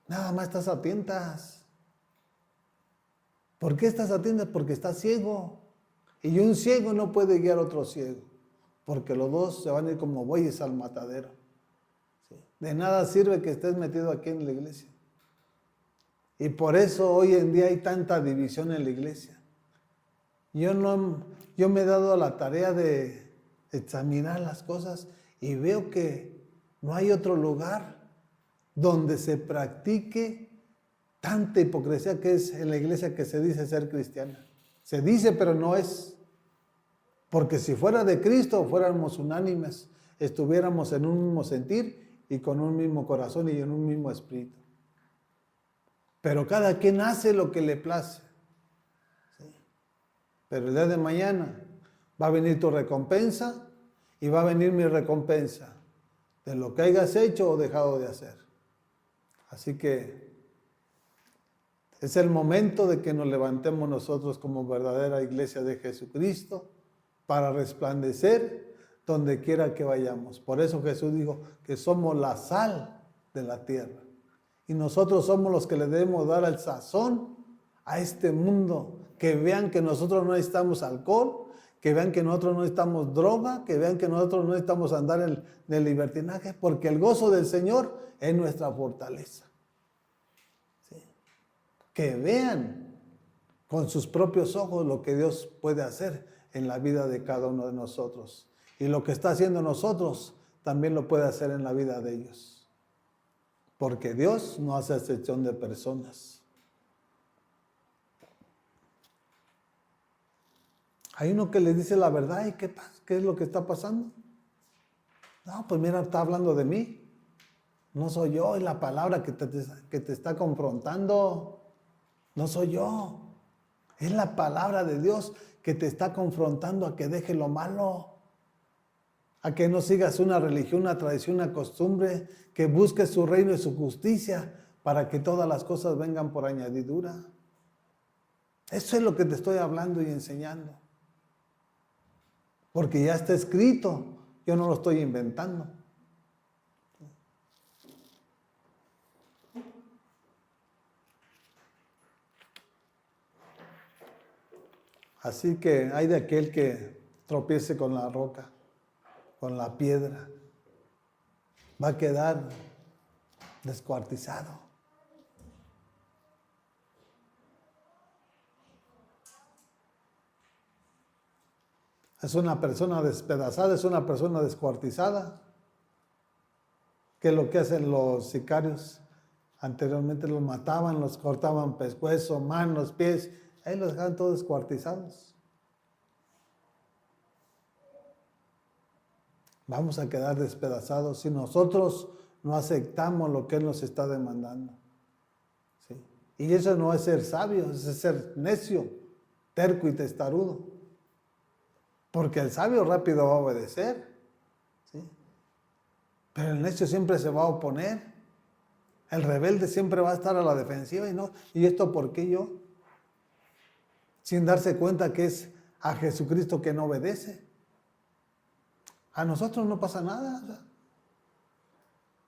Nada más estás a tientas. ¿Por qué estás a tientas? Porque estás ciego. Y un ciego no puede guiar a otro ciego, porque los dos se van a ir como bueyes al matadero. De nada sirve que estés metido aquí en la iglesia. Y por eso hoy en día hay tanta división en la iglesia. Yo me he dado a la tarea de examinar las cosas y veo que no hay otro lugar donde se practique tanta hipocresía que es en la iglesia que se dice ser cristiana. Se dice, pero no es. Porque si fuera de Cristo, fuéramos unánimes, estuviéramos en un mismo sentir y con un mismo corazón y en un mismo espíritu. Pero cada quien hace lo que le place. ¿Sí? Pero el día de mañana va a venir tu recompensa y va a venir mi recompensa de lo que hayas hecho o dejado de hacer. Así que es el momento de que nos levantemos nosotros como verdadera iglesia de Jesucristo para resplandecer donde quiera que vayamos. Por eso Jesús dijo que somos la sal de la tierra. Y nosotros somos los que le debemos dar el sazón a este mundo. Que vean que nosotros no necesitamos alcohol, que vean que nosotros no necesitamos droga, que vean que nosotros no necesitamos andar en el libertinaje, porque el gozo del Señor es nuestra fortaleza. ¿Sí? Que vean con sus propios ojos lo que Dios puede hacer en la vida de cada uno de nosotros. Y lo que está haciendo nosotros también lo puede hacer en la vida de ellos. Porque Dios no hace excepción de personas. Hay uno que le dice la verdad y ¿qué pasa? ¿Qué es lo que está pasando? No, pues mira, está hablando de mí. No soy yo, es la palabra que te está confrontando. No soy yo. Es la palabra de Dios que te está confrontando a que deje lo malo. A que no sigas una religión, una tradición, una costumbre, que busques su reino y su justicia para que todas las cosas vengan por añadidura. Eso es lo que te estoy hablando y enseñando. Porque ya está escrito, yo no lo estoy inventando. Así que hay de aquel que tropiece con la roca, con la piedra, va a quedar descuartizado. Es una persona despedazada, es una persona descuartizada. ¿Qué es lo que hacen los sicarios? Anteriormente los mataban, los cortaban pescuezo, manos, pies, ahí los dejaban todos descuartizados. Vamos a quedar despedazados si nosotros no aceptamos lo que Él nos está demandando. Y eso no es ser sabio, es ser necio, terco y testarudo. Porque el sabio rápido va a obedecer, ¿sí? Pero el necio siempre se va a oponer. El rebelde siempre va a estar a la defensiva y no, ¿y esto por qué yo? Sin darse cuenta que es a Jesucristo que no obedece. A nosotros no pasa nada. O sea,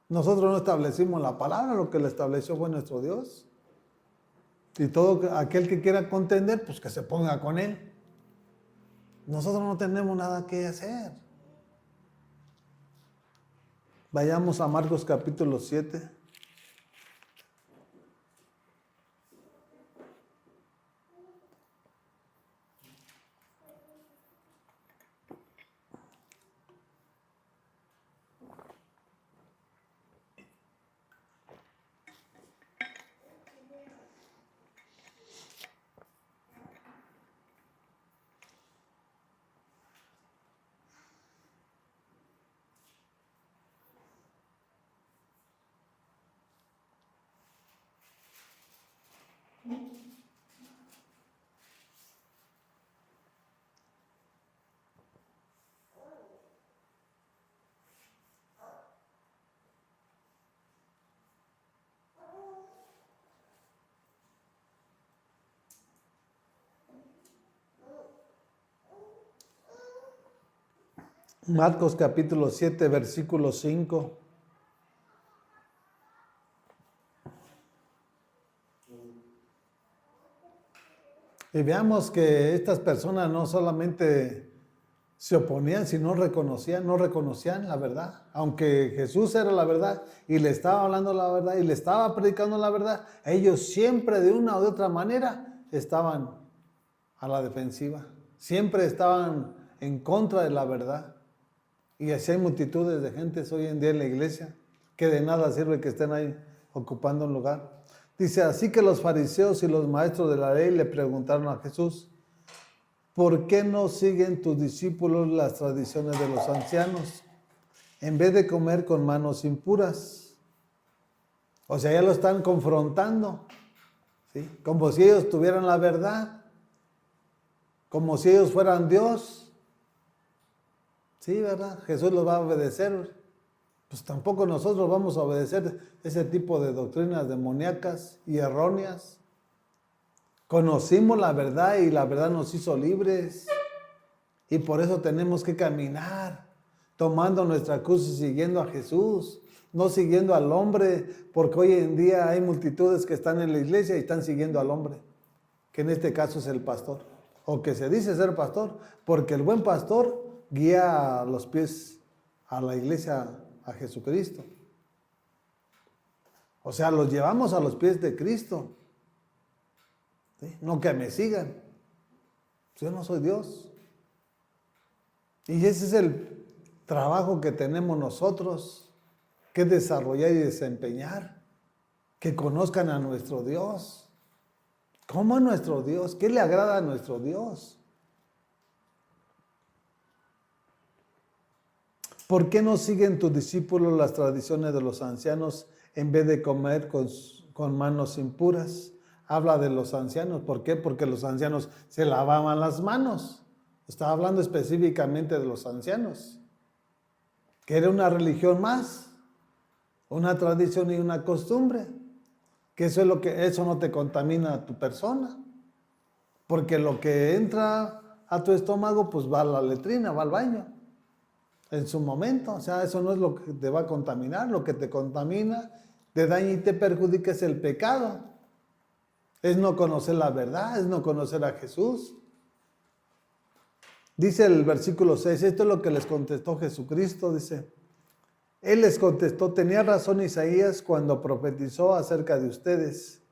nosotros no establecimos la palabra, lo que la estableció fue nuestro Dios. Y todo aquel que quiera contender, pues que se ponga con él. Nosotros no tenemos nada que hacer. Vayamos a Marcos capítulo 7. Marcos capítulo 7, versículo 5. Y veamos que estas personas no solamente se oponían, sino no reconocían la verdad. Aunque Jesús era la verdad y le estaba hablando la verdad y le estaba predicando la verdad, ellos siempre de una o de otra manera estaban a la defensiva. Siempre estaban en contra de la verdad. Y así hay multitudes de gentes hoy en día en la iglesia que de nada sirve que estén ahí ocupando un lugar. Dice, así que los fariseos y los maestros de la ley le preguntaron a Jesús, ¿por qué no siguen tus discípulos las tradiciones de los ancianos en vez de comer con manos impuras? O sea, ya lo están confrontando, ¿sí? Como si ellos tuvieran la verdad, como si ellos fueran Dios. Sí, ¿verdad? Jesús los va a obedecer. Pues tampoco nosotros vamos a obedecer ese tipo de doctrinas demoníacas y erróneas. Conocimos la verdad y la verdad nos hizo libres. Y por eso tenemos que caminar, tomando nuestra cruz y siguiendo a Jesús, no siguiendo al hombre, porque hoy en día hay multitudes que están en la iglesia y están siguiendo al hombre, que en este caso es el pastor, o que se dice ser pastor, porque el buen pastor guía a los pies a la iglesia, a Jesucristo. O sea, los llevamos a los pies de Cristo. ¿Sí? No que me sigan. Yo no soy Dios. Y ese es el trabajo que tenemos nosotros que desarrollar y desempeñar. Que conozcan a nuestro Dios. ¿Cómo a nuestro Dios? ¿Qué le agrada a nuestro Dios? ¿Por qué no siguen tus discípulos las tradiciones de los ancianos en vez de comer con manos impuras? Habla de los ancianos. ¿Por qué? Porque los ancianos se lavaban las manos. Está hablando específicamente de los ancianos. Que era una religión más, una tradición y una costumbre. Que eso no te contamina a tu persona. Porque lo que entra a tu estómago, pues va a la letrina, va al baño. En su momento, o sea, eso no es lo que te va a contaminar. Lo que te contamina, te daña y te perjudica es el pecado. Es no conocer la verdad, es no conocer a Jesús. Dice el versículo 6, esto es lo que les contestó Jesucristo, dice. Él les contestó, tenía razón Isaías cuando profetizó acerca de ustedes.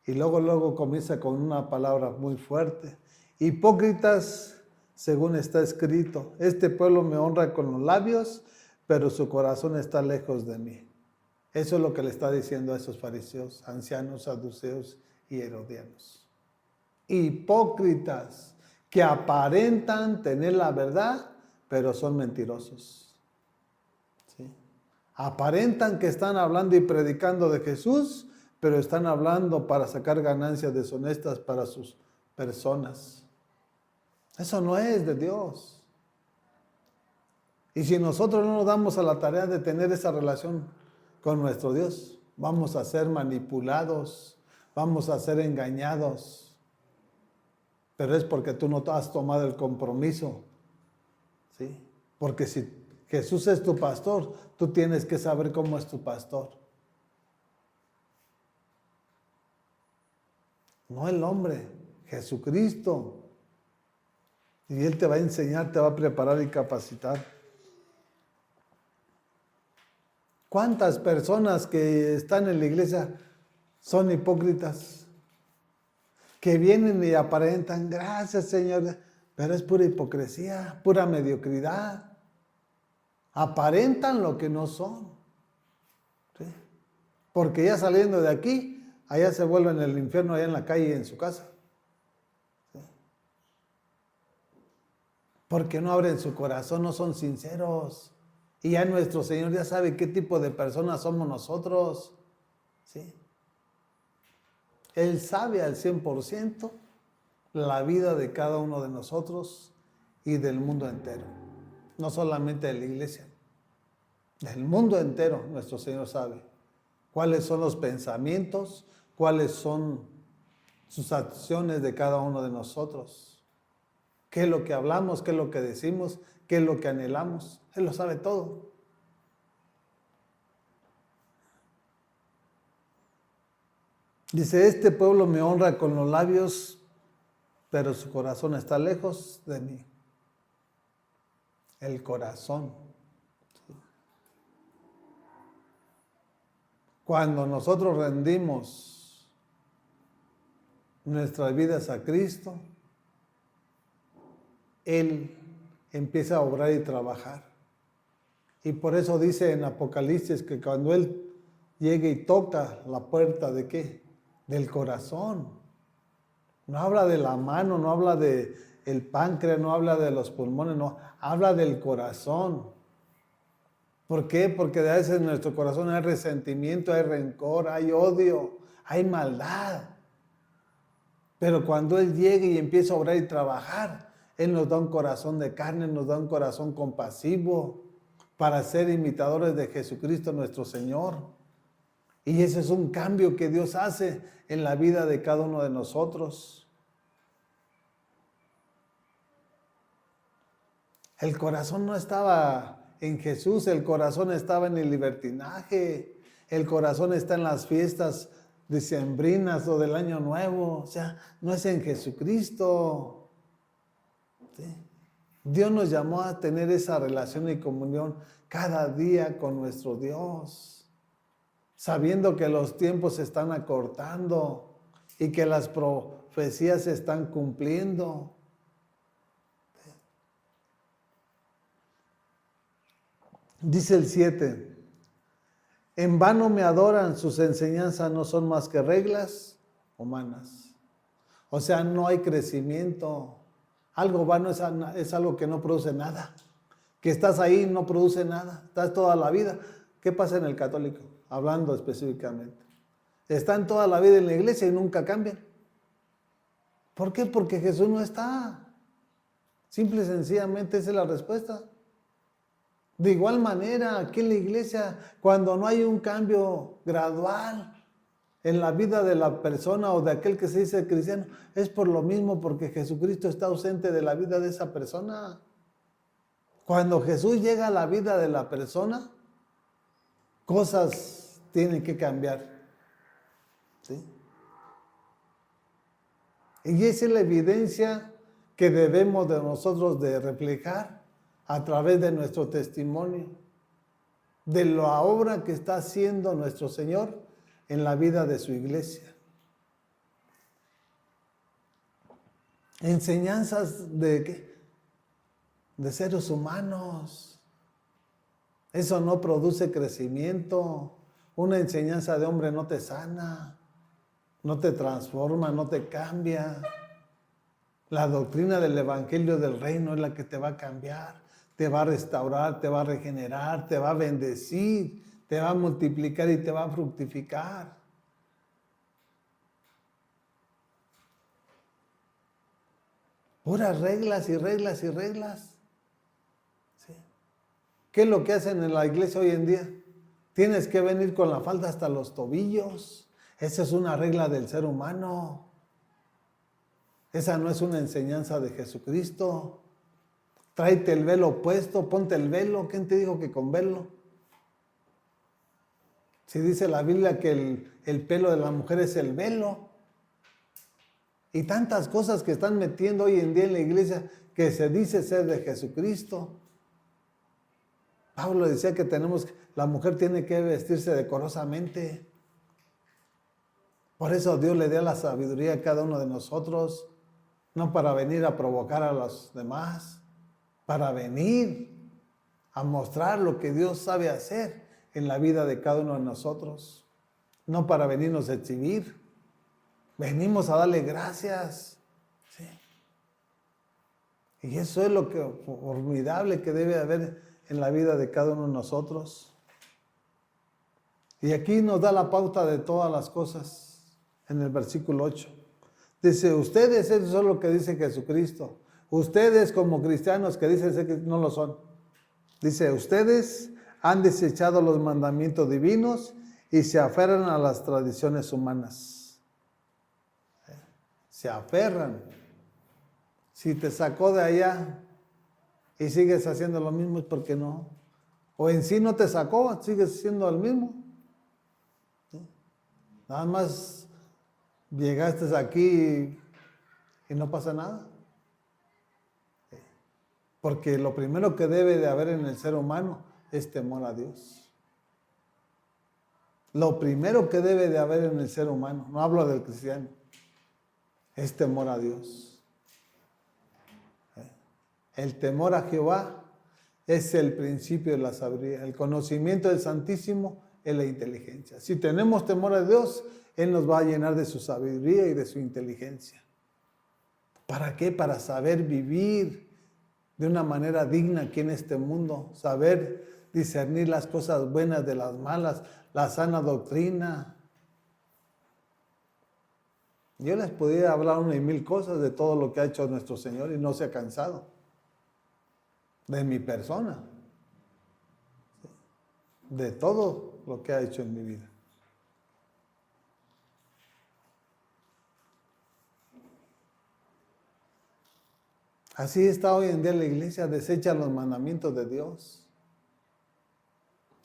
Y luego comienza con una palabra muy fuerte. Hipócritas, según está escrito, este pueblo me honra con los labios, pero su corazón está lejos de mí. Eso es lo que le está diciendo a esos fariseos, ancianos, saduceos y herodianos. Hipócritas que aparentan tener la verdad, pero son mentirosos. ¿Sí? Aparentan que están hablando y predicando de Jesús, pero están hablando para sacar ganancias deshonestas para sus personas. Eso no es de Dios. Y si nosotros no nos damos a la tarea de tener esa relación con nuestro Dios, vamos a ser manipulados, vamos a ser engañados. Pero es porque tú no has tomado el compromiso, ¿sí? Porque si Jesús es tu pastor, tú tienes que saber cómo es tu pastor. No el hombre, Jesucristo. Y Él te va a enseñar, te va a preparar y capacitar. ¿Cuántas personas que están en la iglesia son hipócritas? Que vienen y aparentan, gracias Señor, pero es pura hipocresía, pura mediocridad. Aparentan lo que no son. ¿Sí? Porque ya saliendo de aquí, allá se vuelven el infierno, allá en la calle y en su casa. ¿Sí? Porque no abren su corazón, no son sinceros. Y ya nuestro Señor ya sabe qué tipo de personas somos nosotros. ¿Sí? Él sabe al 100% la vida de cada uno de nosotros y del mundo entero. No solamente de la iglesia, del mundo entero nuestro Señor sabe cuáles son los pensamientos, cuáles son sus acciones de cada uno de nosotros. ¿Qué es lo que hablamos? ¿Qué es lo que decimos? ¿Qué es lo que anhelamos? Él lo sabe todo. Dice, este pueblo me honra con los labios, pero su corazón está lejos de mí. El corazón. Cuando nosotros rendimos nuestras vidas a Cristo, Él empieza a obrar y trabajar. Y por eso dice en Apocalipsis que cuando Él llegue y toca la puerta ¿de qué? Del corazón. No habla de la mano, no habla de el páncreas, no habla de los pulmones, no, habla del corazón. ¿Por qué? Porque a veces en nuestro corazón hay resentimiento, hay rencor, hay odio, hay maldad. Pero cuando Él llegue y empieza a obrar y trabajar, Él nos da un corazón de carne, nos da un corazón compasivo para ser imitadores de Jesucristo nuestro Señor. Y ese es un cambio que Dios hace en la vida de cada uno de nosotros. El corazón no estaba en Jesús, el corazón estaba en el libertinaje, el corazón está en las fiestas decembrinas o del Año Nuevo, o sea, no es en Jesucristo. ¿Sí? Dios nos llamó a tener esa relación y comunión cada día con nuestro Dios, sabiendo que los tiempos se están acortando y que las profecías se están cumpliendo. Dice el 7, en vano me adoran, sus enseñanzas no son más que reglas humanas. O sea, no hay crecimiento. Algo vano es algo que no produce nada. Que estás ahí no produce nada, estás toda la vida. ¿Qué pasa en el católico? Hablando específicamente. Están toda la vida en la iglesia y nunca cambian. ¿Por qué? Porque Jesús no está. Simple y sencillamente esa es la respuesta. De igual manera, aquí en la iglesia, cuando no hay un cambio gradual en la vida de la persona o de aquel que se dice cristiano, es por lo mismo, porque Jesucristo está ausente de la vida de esa persona. Cuando Jesús llega a la vida de la persona, cosas tienen que cambiar. ¿Sí? Y esa es la evidencia que debemos de nosotros de reflejar a través de nuestro testimonio, de la obra que está haciendo nuestro Señor en la vida de su iglesia. Enseñanzas de ¿qué? De seres humanos. Eso no produce crecimiento. Una enseñanza de hombre no te sana, no te transforma, no te cambia. La doctrina del Evangelio del Reino es la que te va a cambiar. Te va a restaurar, te va a regenerar, te va a bendecir, te va a multiplicar y te va a fructificar. Puras reglas y reglas y reglas. ¿Sí? ¿Qué es lo que hacen en la iglesia hoy en día? Tienes que venir con la falda hasta los tobillos. Esa es una regla del ser humano. Esa no es una enseñanza de Jesucristo. Tráete el velo puesto, ponte el velo. ¿Quién te dijo que con velo? Si dice la Biblia que el pelo de la mujer es el velo. Y tantas cosas que están metiendo hoy en día en la iglesia que se dice ser de Jesucristo. Pablo decía que la mujer tiene que vestirse decorosamente. Por eso Dios le dio la sabiduría a cada uno de nosotros, no para venir a provocar a los demás, para venir a mostrar lo que Dios sabe hacer en la vida de cada uno de nosotros, no para venirnos a exhibir. Venimos a darle gracias. ¿Sí? Y eso es lo formidable que debe haber en la vida de cada uno de nosotros. Y aquí nos da la pauta de todas las cosas en el versículo 8. Dice, ustedes, eso es lo que dice Jesucristo. Ustedes como cristianos que dicen que no lo son. Dice, ustedes han desechado los mandamientos divinos y se aferran a las tradiciones humanas. Se aferran. Si te sacó de allá y sigues haciendo lo mismo, es porque no. O en sí no te sacó, sigues siendo el mismo. ¿Sí? Nada más llegaste aquí y no pasa nada. ¿Sí? Porque lo primero que debe de haber en el ser humano es temor a Dios. Lo primero que debe de haber en el ser humano, no hablo del cristiano, es temor a Dios. El temor a Jehová es el principio de la sabiduría. El conocimiento del Santísimo es la inteligencia. Si tenemos temor a Dios, Él nos va a llenar de su sabiduría y de su inteligencia. ¿Para qué? Para saber vivir de una manera digna aquí en este mundo. Saber discernir las cosas buenas de las malas, la sana doctrina. Yo les podría hablar 1,000 cosas de todo lo que ha hecho nuestro Señor y no se ha cansado. De mi persona. De todo lo que ha hecho en mi vida. Así está hoy en día la iglesia, desecha los mandamientos de Dios.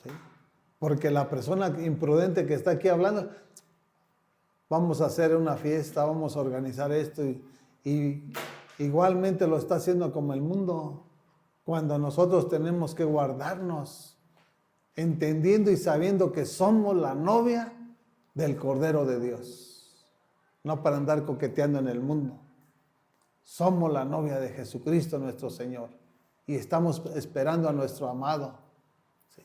¿Sí? Porque la persona imprudente que está aquí hablando, vamos a hacer una fiesta, vamos a organizar esto y igualmente lo está haciendo como el mundo, cuando nosotros tenemos que guardarnos, entendiendo y sabiendo que somos la novia del Cordero de Dios, no para andar coqueteando en el mundo. Somos la novia de Jesucristo nuestro Señor y estamos esperando a nuestro amado. ¿Sí?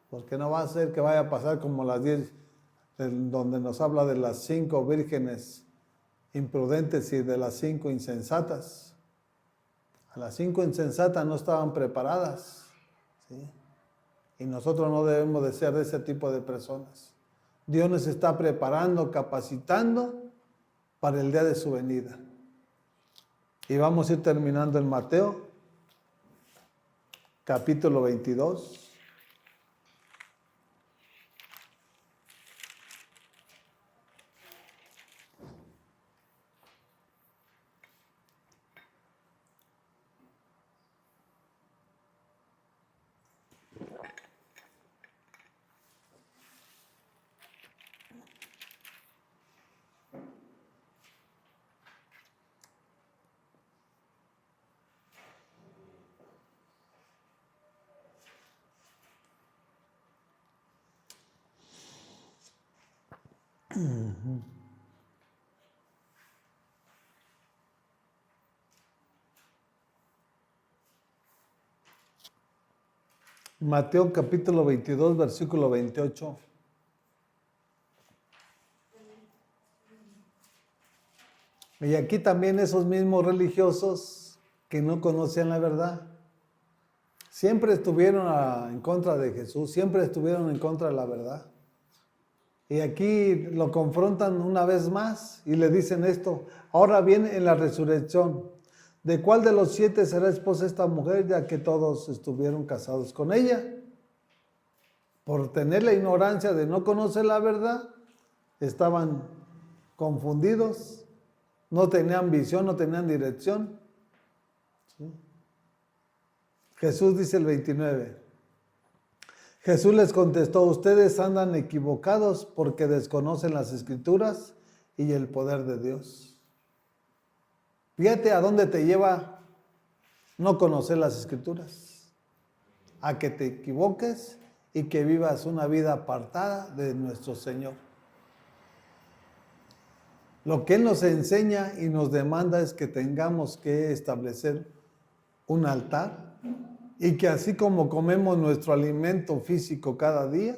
Porque no va a ser que vaya a pasar como las 10, donde nos habla de las 5 vírgenes imprudentes y de las 5 insensatas. A las 5 insensatas no estaban preparadas. ¿Sí? Y nosotros no debemos de ser de ese tipo de personas. Dios nos está preparando, capacitando para el día de su venida. Y vamos a ir terminando en Mateo, capítulo 22. Mateo capítulo 22, versículo 28. Y aquí también esos mismos religiosos que no conocían la verdad, siempre estuvieron en contra de Jesús, siempre estuvieron en contra de la verdad. Y aquí lo confrontan una vez más y le dicen esto. Ahora bien, en la resurrección, ¿de cuál de los 7 será esposa esta mujer, ya que todos estuvieron casados con ella? Por tener la ignorancia de no conocer la verdad, estaban confundidos, no tenían visión, no tenían dirección. ¿Sí? Jesús dice el 29. Jesús les contestó, ustedes andan equivocados porque desconocen las Escrituras y el poder de Dios. Fíjate a dónde te lleva no conocer las Escrituras. A que te equivoques y que vivas una vida apartada de nuestro Señor. Lo que Él nos enseña y nos demanda es que tengamos que establecer un altar y que así como comemos nuestro alimento físico cada día,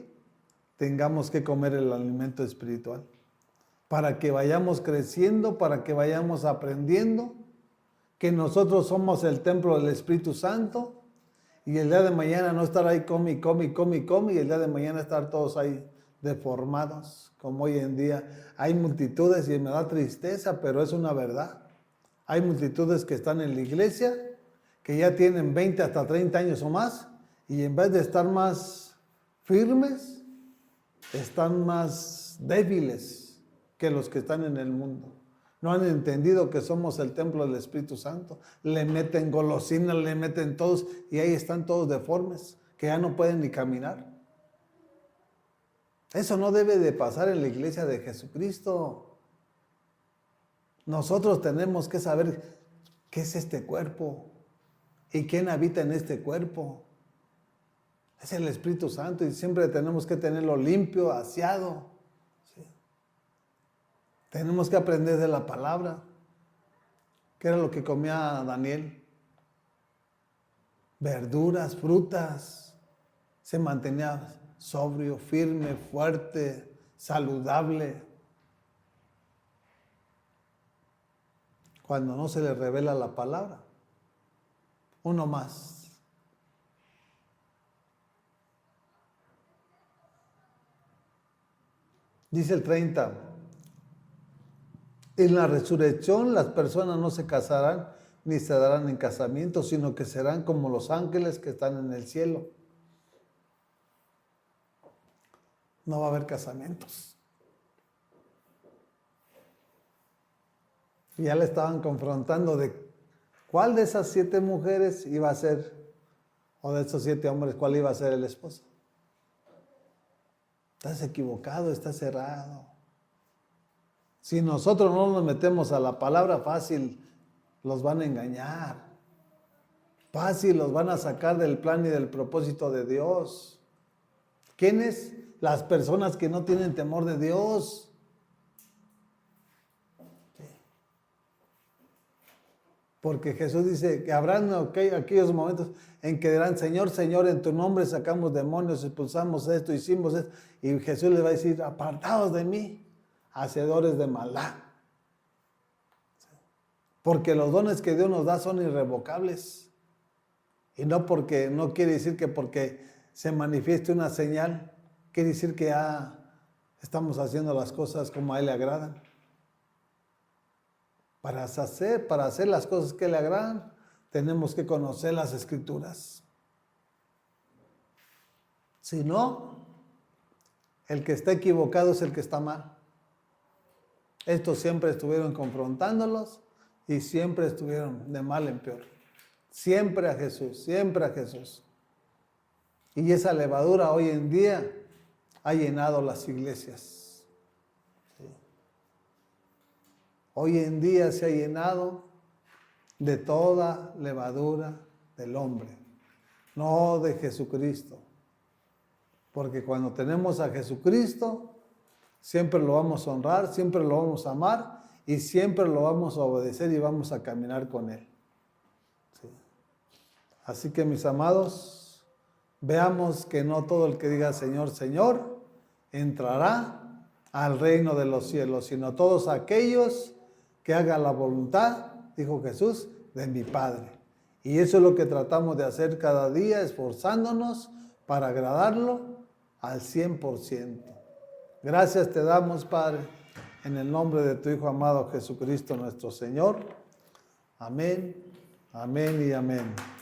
tengamos que comer el alimento espiritual. Para que vayamos creciendo, para que vayamos aprendiendo que nosotros somos el templo del Espíritu Santo y el día de mañana no estar ahí come y el día de mañana estar todos ahí deformados, como hoy en día. Hay multitudes y me da tristeza, pero es una verdad. Hay multitudes que están en la iglesia, que ya tienen 20 hasta 30 años o más, y en vez de estar más firmes, están más débiles que los que están en el mundo. No han entendido que somos el templo del Espíritu Santo. Le meten golosinas, le meten todos, y ahí están todos deformes, que ya no pueden ni caminar. Eso no debe de pasar en la iglesia de Jesucristo. Nosotros tenemos que saber qué es este cuerpo y quién habita en este cuerpo. Es el Espíritu Santo y siempre tenemos que tenerlo limpio, aseado. ¿Sí? Tenemos que aprender de la palabra, que era lo que comía Daniel. Verduras, frutas. Se mantenía sobrio, firme, fuerte, saludable. Cuando no se le revela la palabra. Uno más. Dice el 30. En la resurrección las personas no se casarán ni se darán en casamiento, sino que serán como los ángeles que están en el cielo. No va a haber casamientos. Y ya le estaban confrontando de cuál de esas 7 mujeres iba a ser, o de esos 7 hombres, cuál iba a ser el esposo. Estás equivocado, estás cerrado. Si nosotros no nos metemos a la palabra, fácil los van a engañar. Fácil los van a sacar del plan y del propósito de Dios. ¿Quiénes? Las personas que no tienen temor de Dios. Sí. Porque Jesús dice que habrán aquellos momentos en que dirán, Señor, Señor, en tu nombre sacamos demonios, expulsamos esto, hicimos esto. Y Jesús les va a decir, apartados de mí, hacedores de maldad. Porque los dones que Dios nos da son irrevocables. Y no quiere decir que porque se manifieste una señal, quiere decir que ya estamos haciendo las cosas como a Él le agradan. Para hacer las cosas que le agradan, tenemos que conocer las Escrituras. Si no, el que está equivocado es el que está mal. Estos siempre estuvieron confrontándolos y siempre estuvieron de mal en peor. Siempre a Jesús, siempre a Jesús. Y esa levadura hoy en día ha llenado las iglesias. Sí. Hoy en día se ha llenado de toda levadura del hombre, no de Jesucristo. Porque cuando tenemos a Jesucristo, siempre lo vamos a honrar, siempre lo vamos a amar y siempre lo vamos a obedecer y vamos a caminar con Él. Sí. Así que mis amados, veamos que no todo el que diga Señor, Señor, entrará al reino de los cielos, sino todos aquellos que hagan la voluntad, dijo Jesús, de mi Padre. Y eso es lo que tratamos de hacer cada día, esforzándonos para agradarlo al 100%. Gracias te damos, Padre, en el nombre de tu Hijo amado Jesucristo nuestro Señor. Amén, amén y amén.